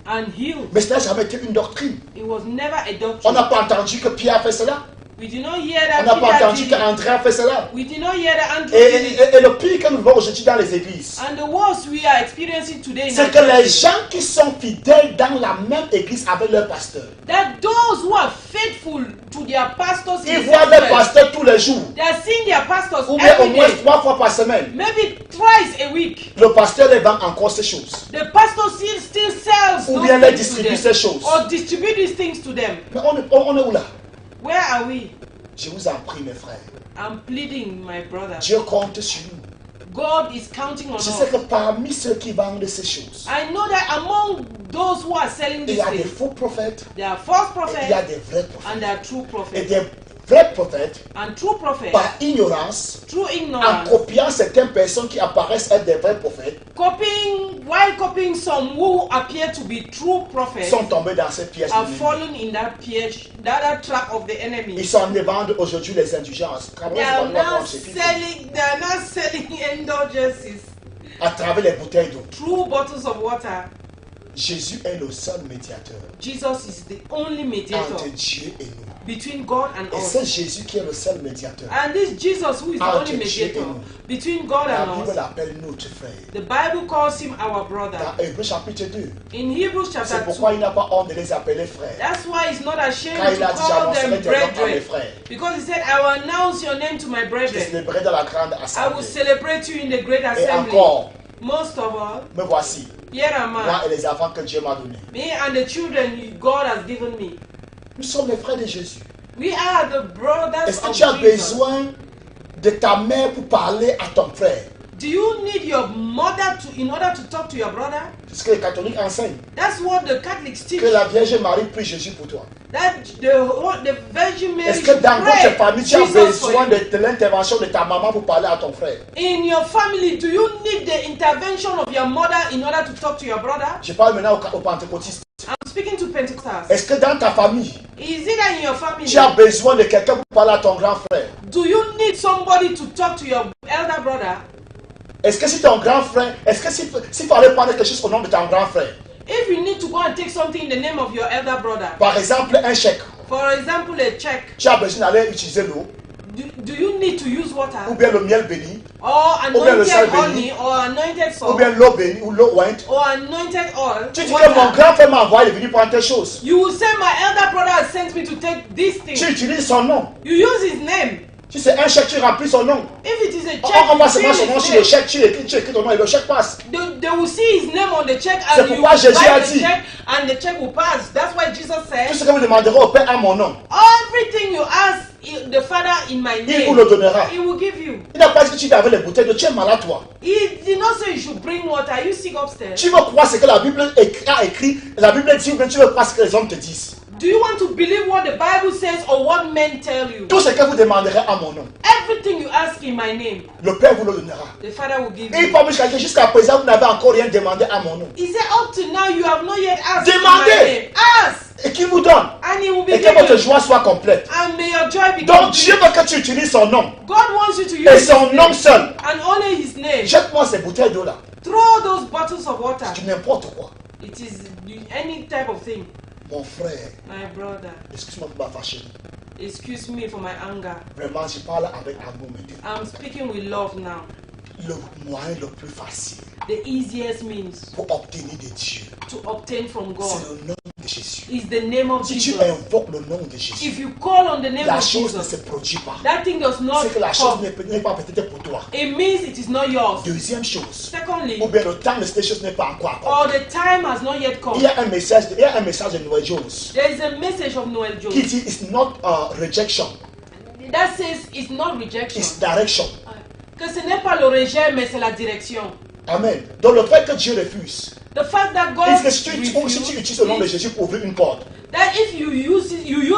B: and heal.
A: Mais cela n'a jamais été une doctrine.
B: It was never a
A: On
B: doctrine.
A: n'a pas entendu que Pierre a fait cela.
B: We did not hear
A: On
B: that
A: n'a pas
B: Peter
A: entendu
B: did it.
A: qu'André a fait cela.
B: We did not hear that Andrew
A: Et,
B: did it.
A: et le pire que nous voyons aujourd'hui dans les églises,
B: And the worst we are experiencing today in our
A: c'est que les
B: churches,
A: gens qui sont fidèles dans la même église avec leur pasteur,
B: that those who are faithful to their pastors in
A: ils
B: the
A: voient
B: same
A: leur
B: church,
A: au tous les jours,
B: they are seeing their pastors
A: ou bien au
B: every
A: moins
B: day,
A: 3 fois par semaine.
B: maybe twice a week.
A: Le pasteur les vend encore ces choses.
B: The pastor still sells
A: Ou
B: those
A: bien les
B: things to
A: distribue
B: them,
A: ces choses.
B: or distribute these things to them.
A: Mais on est où là?
B: Where are we?
A: Je vous en prie, mes frères.
B: I'm pleading, my brother.
A: Dieu compte sur nous.
B: God is counting on
A: Je
B: us.
A: sais que parmi ceux qui vendent ces choses,
B: I know that among those who are selling
A: il y
B: these
A: a des
B: things,
A: faux prophètes,
B: there are false
A: et il y a
B: prophets
A: des vrais
B: and
A: prophètes.
B: there are true
A: Et
B: prophets.
A: des vrais prophètes,
B: And true prophets,
A: par ignorance,
B: through
A: en
B: ignorance,
A: copiant certaines personnes qui apparaissent être des vrais prophètes,
B: while copying some who appear to be true prophets,
A: sont tombés dans ces pièges.
B: are
A: de l'ennemi.
B: fallen in that that trap of the enemy.
A: Ils sont en train de vendre aujourd'hui les indulgences.
B: They are now selling indulgences
A: À travers les bouteilles d'eau.
B: through bottles of water.
A: Jésus est le seul médiateur
B: Jesus is the only mediator
A: entre Dieu et nous.
B: between God and
A: Et
B: us.
A: c'est Jésus qui est le seul médiateur.
B: And this Jesus who is the
A: Entre
B: only
A: Dieu et
B: mediator
A: nous.
B: between God
A: La
B: and
A: Bible
B: us.
A: l'appelle notre frère.
B: The Bible calls him our brother.
A: Dans Hébreux chapitre 2.
B: In Hebrews chapter
A: C'est pourquoi
B: 2,
A: il n'a pas honte de les appeler frères.
B: that's why he's not ashamed
A: Car il a
B: to
A: dit,
B: call
A: j'annoncerai
B: them
A: tes noms à mes
B: brethren.
A: frères.
B: Because he said, I will announce your name to my
A: Je
B: brethren.
A: célébrerai dans la grande
B: I will
A: assemblée.
B: celebrate you in the great
A: Et
B: assembly.
A: encore,
B: Most of all,
A: me voici,
B: here am
A: moi
B: I,
A: et les enfants que Dieu m'a donnés.
B: me and the children God has given me.
A: Nous sommes les frères de Jésus.
B: We are the brothers
A: Est-ce que
B: of
A: tu as
B: Jesus.
A: besoin de ta mère pour parler à ton frère?
B: Do you need your mother in order to talk to your brother?
A: C'est ce que les catholiques enseignent.
B: That's what the Catholics teach.
A: Que la Vierge Marie prie Jésus pour toi.
B: That the Virgin Mary
A: Est-ce que dans
B: pray
A: votre famille, tu as
B: Jesus for
A: besoin
B: you?
A: de l'intervention de ta maman pour parler à ton frère?
B: In your family, do you need the intervention of your mother in order to talk to your brother?
A: Je parle maintenant aux pentecôtistes.
B: I'm speaking to Pentecostals.
A: Est-ce que dans ta famille,
B: Is it that in your family,
A: tu as besoin de quelqu'un pour parler à ton grand frère?
B: do you need somebody to talk to your elder brother?
A: Est-ce que si ton grand frère, est-ce que s'il fallait prendre quelque chose au nom de ton grand frère,
B: If you need to go and take something in the name of your elder brother,
A: par exemple un chèque,
B: for example, a check,
A: tu as besoin d'aller utiliser l'eau,
B: do you need to use
A: ou
B: water
A: bien le miel béni,
B: or
A: bien le
B: anointed
A: sel
B: honey or anointed
A: ou
B: salt
A: bien l'eau bénie ou l'eau ointe?
B: or anointed oil?
A: Tu dis que mon
B: Water.
A: grand frère m'a envoyé de venir prendre telle chose.
B: You will say, my elder brother has sent me to take this thing.
A: Tu utilises son nom.
B: You use his name.
A: Si c'est un chèque, tu remplis son nom.
B: If it is a check,
A: On va
B: you
A: seulement
B: fill
A: son nom
B: his
A: sur le
B: name.
A: chèque, tu écris ton nom et le chèque passe.
B: They will see his name on the check
A: C'est
B: and you
A: pourquoi
B: write
A: Jésus a
B: the
A: dit,
B: check and the check will pass. That's why Jesus
A: tout
B: said,
A: ce que vous demanderez au Père à mon nom,
B: everything you ask the Father in my
A: il vous le
B: name,
A: donnera.
B: he will give you.
A: Il n'a pas dit que tu viens avec les bouteilles d'eau, tu es malade toi.
B: He did not say you should bring water. You sick upstairs?
A: Tu veux croire ce que la Bible a écrit, la Bible dit, ou bien tu veux croire ce que les hommes te disent.
B: Do you want to believe what the Bible says or what men tell you?
A: Tout ce que vous demanderez à mon nom,
B: Everything you ask in my name,
A: le Père vous le donnera.
B: the Father will give
A: Et il
B: you.
A: parle jusqu'à dire, jusqu'à présent, vous n'avez encore rien demandé à mon nom.
B: He said, up to now you have not yet asked in my
A: Demandez.
B: name. Ask,
A: Et qui vous donne.
B: and he will be
A: Et que votre
B: given.
A: joie soit complète.
B: And may your joy be
A: Donc Dieu
B: complete.
A: veut que tu utilises son nom.
B: God wants you to
A: Et
B: use
A: son
B: his
A: nom
B: name
A: seul.
B: and only his name.
A: Jette-moi ces bouteilles d'eau là.
B: Throw those bottles of water.
A: C'est n'importe quoi.
B: It is any type of thing.
A: Mon frère,
B: My brother,
A: excuse-moi pour ma fâcherie.
B: excuse me for my anger.
A: Vraiment, je parle avec amour maintenant.
B: I'm speaking with love now.
A: Le moyen le plus facile
B: The easiest means
A: pour obtenir de Dieu,
B: to obtain from God
A: c'est le nom de Jésus.
B: is the name of
A: Si tu
B: Jesus.
A: invoques le nom de Jésus,
B: If you call on the name
A: la
B: of
A: chose ne
B: Jesus,
A: se produit pas.
B: that thing does not
A: C'est que la chose
B: come.
A: n'est pas peut-être pour toi.
B: It means it is not yours.
A: Deuxième chose,
B: Secondly,
A: ou bien le temps de cette chose n'est pas encore
B: or
A: accompli.
B: the time has not yet
A: Il
B: come.
A: y a un message de Noël Jones
B: There is a message of Noel
A: qui
B: Jones
A: dit it's not rejection,
B: that says it's not rejection.
A: it's direction.
B: Que ce n'est pas le rejet, mais c'est la direction.
A: Amen. Donc le fait que Dieu refuse,
B: The fact that God
A: il dit que si tu
B: refused,
A: utilises le nom de Jésus pour ouvrir une porte,
B: that if you use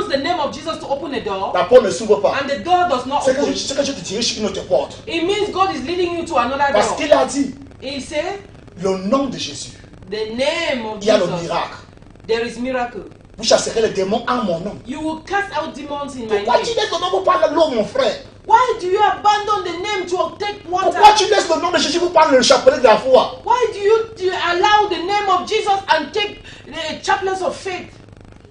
B: the name of Jesus to open a door
A: la porte ne s'ouvre pas.
B: and the door does not
A: C'est que
B: open,
A: je te dirige sur une autre porte.
B: it means God is leading you to another
A: Parce
B: door.
A: qu'il a dit,
B: He said,
A: le nom de Jésus,
B: the name of
A: il y a le
B: Jesus,
A: miracle.
B: there is miracle.
A: Vous chasserez les démons en mon nom.
B: You will cast out demons in my
A: Pourquoi tu
B: name.
A: laisses le nom pour parler de l'eau, mon frère?
B: Why do you abandon the name to take water?
A: Pourquoi tu laisses le nom de Jésus pour parler le chapelet de la foi?
B: Why do you allow the name of Jesus and take the chaplets of faith?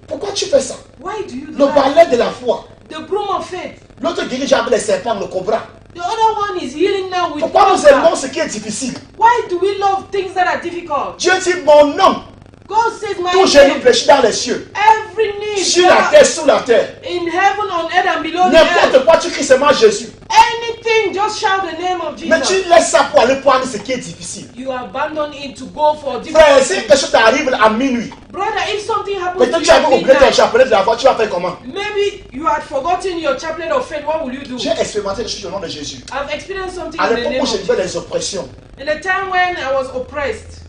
A: Pourquoi tu fais ça?
B: Why do you do
A: Le
B: that?
A: balai de la foi.
B: The broom of faith.
A: L'autre dirige avec les serpents, le cobra.
B: The other one is healing now with
A: Pourquoi nous
B: cobra.
A: aimons ce qui est difficile?
B: Why do we love things that are difficult?
A: Dieu dit mon nom.
B: God says my
A: Tout genou
B: name.
A: fléchit dans les cieux.
B: Every knee
A: Sur la
B: bow
A: terre, sous la terre.
B: in heaven, on earth, and below the
A: N'importe
B: earth.
A: quoi, tu cries seulement Jésus.
B: Anything, just shout the name of
A: Mais tu
B: Jesus.
A: laisses ça pour aller prendre ce qui est difficile.
B: You abandon it to go for
A: Frère,
B: difficult
A: si
B: things.
A: quelque chose t'arrive à minuit,
B: Brother, if something happens
A: peut-être
B: to
A: tu
B: you
A: avais
B: at
A: oublié ton
B: midnight,
A: chapelet de la foi, tu vas faire comment?
B: maybe you had forgotten your chaplet of faith, what will you do?
A: J'ai expérimenté les choses au nom de Jésus.
B: I've experienced something
A: À
B: in the
A: l'époque
B: name
A: où
B: of
A: je vivais
B: Jesus.
A: les oppressions,
B: In the time when I was oppressed,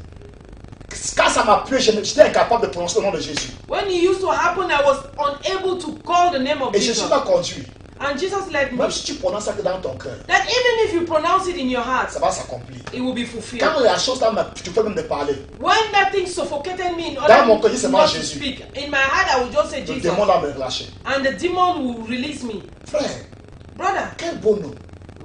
A: quand ça m'a plu, j'étais incapable de prononcer le nom de Jésus.
B: when it used to happen, I was unable to call the name of
A: Et
B: Jesus.
A: Jésus m'a conduit.
B: And Jesus led me.
A: Même si tu prononces ça que dans ton cœur,
B: That even if you pronounce it in your heart,
A: ça va s'accomplir.
B: it will be fulfilled.
A: Quand la chose là, tu peux même de parler.
B: When that thing suffocated me in
A: Dans
B: order
A: mon cœur, c'est moi
B: not to
A: Jésus.
B: speak, in my heart I would just say
A: Le
B: Jesus.
A: démon là me relâcher.
B: And the demon will release me.
A: Frère,
B: Brother,
A: quel beau nom.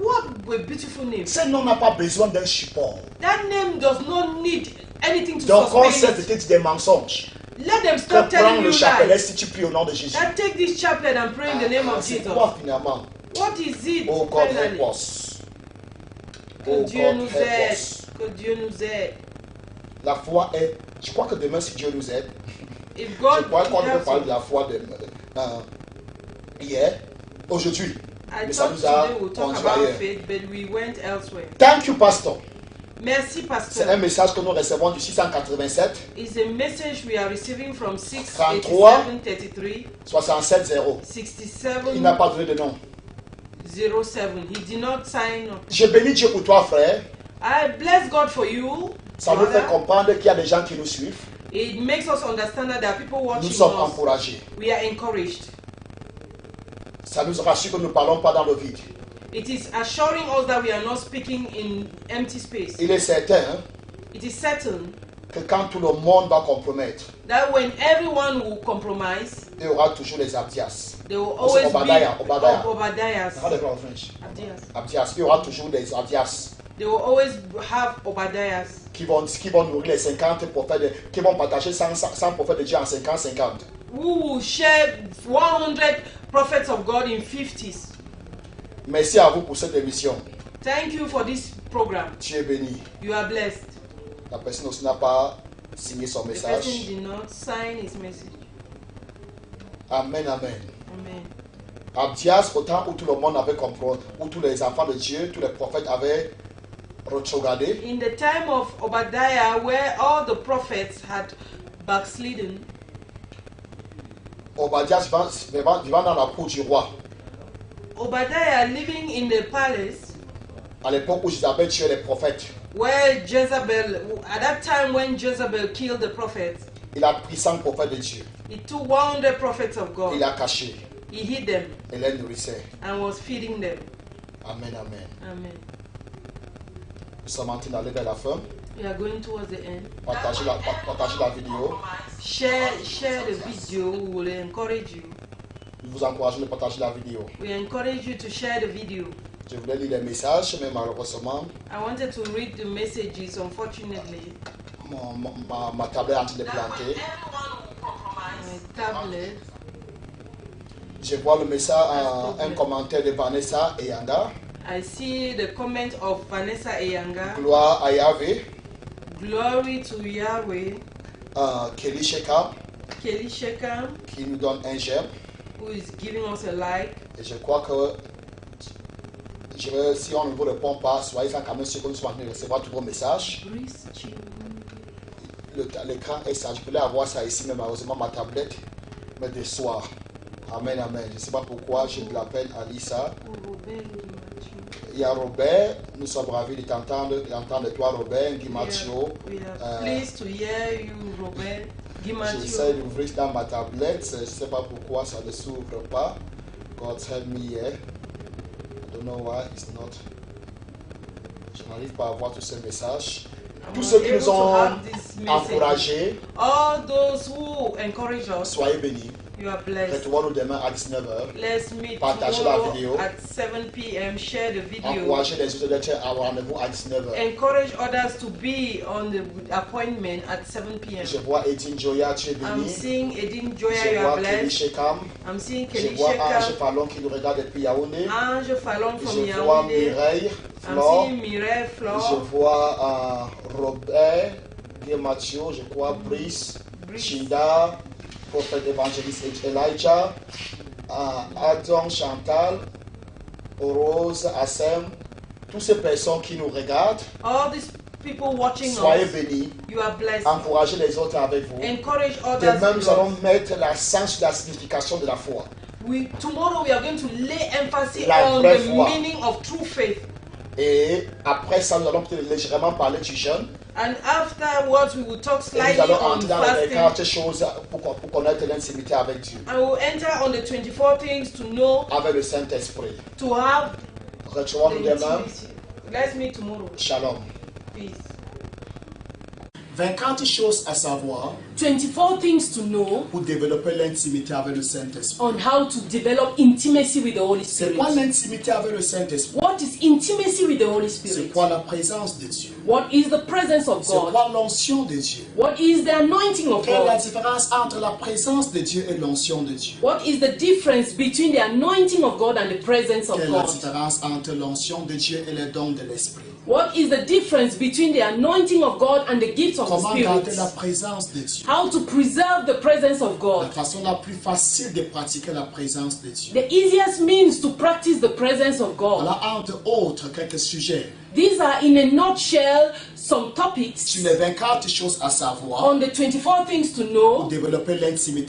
B: what a beautiful name.
A: Ce nom n'a pas besoin d'un support.
B: That name does not need anything to
A: Donc on
B: sustain
A: sait
B: it.
A: de te dire des mensonges.
B: Let them
A: Que
B: stop
A: prends
B: telling
A: le
B: you
A: chapelet
B: lies.
A: si tu pries au nom de Jésus.
B: That take this chaplet and pray in the name of
A: C'est
B: Jesus.
A: quoi finalement?
B: What is it
A: Oh God
B: finally?
A: help us.
B: Que
A: Oh
B: Dieu
A: God
B: nous
A: help
B: aide.
A: us.
B: Que Dieu nous aide.
A: La foi est. Je crois que demain, si Dieu nous aide,
B: If
A: je
B: God
A: crois qu'on devait
B: helps
A: parler de
B: you.
A: la foi hier, aujourd'hui.
B: I
A: Mais ça
B: thought
A: nous a
B: today we'll talk
A: conduit
B: about
A: ailleurs.
B: faith, but we went elsewhere.
A: Thank you, Pastor.
B: Merci,
A: C'est un
B: Pastor.
A: message que nous recevons du 687
B: It's a message we are receiving from
A: 33.
B: 687-33.
A: 67 0. Il n'a
B: 6707.
A: pas donné de nom.
B: He did not sign up.
A: Je bénis Dieu pour toi, frère.
B: I bless God for you.
A: Ça nous fait
B: brother.
A: comprendre qu'il y a des gens qui nous suivent.
B: It makes us understand that there are people
A: Nous
B: watching
A: sommes
B: us.
A: encouragés.
B: We are encouraged.
A: Ça nous rassure que nous ne parlons pas dans le vide.
B: It is assuring us that we are not speaking in empty space.
A: Il est certain
B: It is certain
A: que quand tout le monde va compromettre,
B: that when everyone will compromise,
A: il y aura toujours les Abdias.
B: there will always
A: Obadiah,
B: be
A: Obadiah.
B: Obadiahs.
A: How do you call it in French?
B: Abdias.
A: Abdias. Il y aura toujours des Abdias
B: They will always have Obadiahs
A: qui vont nourrir les 50 prophètes, qui vont partager 100 prophètes de Dieu en 50-50.
B: who will share 100 prophets of God in 50s.
A: Merci à vous pour cette émission.
B: Thank you for this program.
A: Tu es béni.
B: You are blessed.
A: La personne aussi n'a pas signé son
B: The person
A: message.
B: did not sign his message.
A: Amen, amen.
B: Amen.
A: Abdias, au temps où tout le monde avait compris, où tous les enfants de Dieu, tous les prophètes avaient retrogradé,
B: In the time of Obadiah, where all the prophets had backslidden,
A: Obadias vivant dans la cour du roi,
B: Obadiah living in the palace,
A: à l'époque où Jézabel tuait les prophètes,
B: where Jezebel, at that time when Jezebel killed the prophets,
A: il a pris 100 prophètes de Dieu,
B: he took 100 prophets of
A: il
B: God,
A: a caché,
B: he hid them
A: et les nourrissait.
B: and was feeding them.
A: Amen, amen.
B: Amen.
A: Nous sommes en train d'aller vers la fin.
B: We are going towards the end.
A: Partagez la vidéo.
B: Share the video. We will encourage you.
A: Nous vous encourageons de partager la vidéo.
B: We encourage you to share the video.
A: Je voulais lire les messages, mais malheureusement,
B: I wanted to read the messages. Unfortunately,
A: ma tablette est en train de planter.
B: my tablet.
A: Je vois le message, un commentaire de Vanessa Eyanga.
B: I see the comment of Vanessa Eyanga.
A: Gloire à Yahvé.
B: Glory to Yahweh.
A: Kelly Sheka,
B: Kelly Shekam,
A: qui nous donne un j'aime.
B: who is giving us a like.
A: Et je crois que si on ne vous répond pas, soyez quand même sûr que nous sommes en train de recevoir tous vos messages. L'écran est ça. Je voulais avoir ça ici, mais malheureusement ma tablette me déçoit. Amen, amen. Je ne sais pas pourquoi je l'appelle Alissa. Il y a Robert, nous sommes ravis de t'entendre, d'entendre toi Robert, Guy Mathieu.
B: We are pleased to hear you, Robert.
A: J'essaie d'ouvrir dans ma tablette, je ne sais pas pourquoi ça ne s'ouvre pas. God help me here. I don't know why it's not. Je n'arrive pas à voir tous ces messages. Tous ceux qui nous ont encouragés,
B: all those who encourage us,
A: soyez bénis.
B: you are blessed.
A: Retrouvons-nous demain à 19h.
B: Let's meet
A: Partagez la
B: tomorrow
A: vidéo.
B: at 7 p.m. Share the video.
A: Encouragez les autres d'être à rendez-vous à 19h.
B: Encourage others to be on the appointment at 7 p.m.
A: Je vois Edine Joya, tu es
B: I'm
A: béni.
B: seeing Edine Joya,
A: Je
B: you are
A: vois Kelly
B: blessed.
A: Shekam.
B: I'm seeing
A: Je
B: Kelly
A: vois Ange
B: Sheka,
A: Fallon qui nous regarde depuis Yaoundé.
B: Ange Fallon from
A: Je vois
B: Yaoundé.
A: Mireille
B: I'm
A: Flore.
B: seeing Mireille
A: Je
B: Flore,
A: vois Robert, Guy Mathieu, je crois Brice, Chinda, prophète évangéliste Elijah, Adam Chantal, Rose, Assem, toutes ces personnes qui nous regardent,
B: all these people watching
A: soyez
B: us,
A: bénis,
B: you are blessed.
A: encouragez les autres avec vous.
B: Encourage others.
A: Demain, nous
B: with
A: allons
B: us.
A: mettre l'accent sur la signification de la foi.
B: Tomorrow we are going to lay emphasis
A: La
B: on
A: vraie
B: the
A: foi.
B: meaning of true faith.
A: Et après ça, nous allons peut-être légèrement parler du jeûne.
B: And afterwards we will talk
A: Et nous
B: slightly
A: allons
B: on
A: entrer dans les
B: fasting.
A: 40 choses pour connaître l'intimité avec Dieu,
B: I will enter on the 24 things to know,
A: avec le Saint-Esprit.
B: to have
A: Retrouvons-nous
B: the
A: demain.
B: intimacy. Let's meet tomorrow.
A: Shalom.
B: Peace.
A: 24 choses à savoir
B: 24 things to know
A: pour développer l'intimité avec le Saint-Esprit.
B: on how to develop intimacy with the Holy
A: C'est
B: Spirit.
A: quoi l'intimité avec le Saint-Esprit?
B: What is intimacy with the Holy
A: C'est
B: Spirit?
A: quoi la présence de Dieu?
B: What is the presence of
A: C'est
B: God?
A: quoi l'onction de Dieu?
B: What is the anointing of
A: Quelle est la
B: God?
A: différence entre la présence de Dieu et l'onction de Dieu?
B: What is the difference between the anointing of God and the presence of
A: Quelle est la
B: God?
A: différence entre l'onction de Dieu et les dons de l'Esprit?
B: What is the difference between the anointing of God and the gifts of the
A: Comment garder
B: Spirit?
A: la présence de Dieu?
B: How to preserve the presence of
A: La
B: God?
A: façon la plus facile de pratiquer la présence de Dieu.
B: The easiest means to practice the presence of God.
A: Voilà entre autres quelques sujets
B: These are in a nutshell some topics
A: sur les 24 choses à savoir
B: on the 24 things to
A: pour
B: know
A: développer l'intimité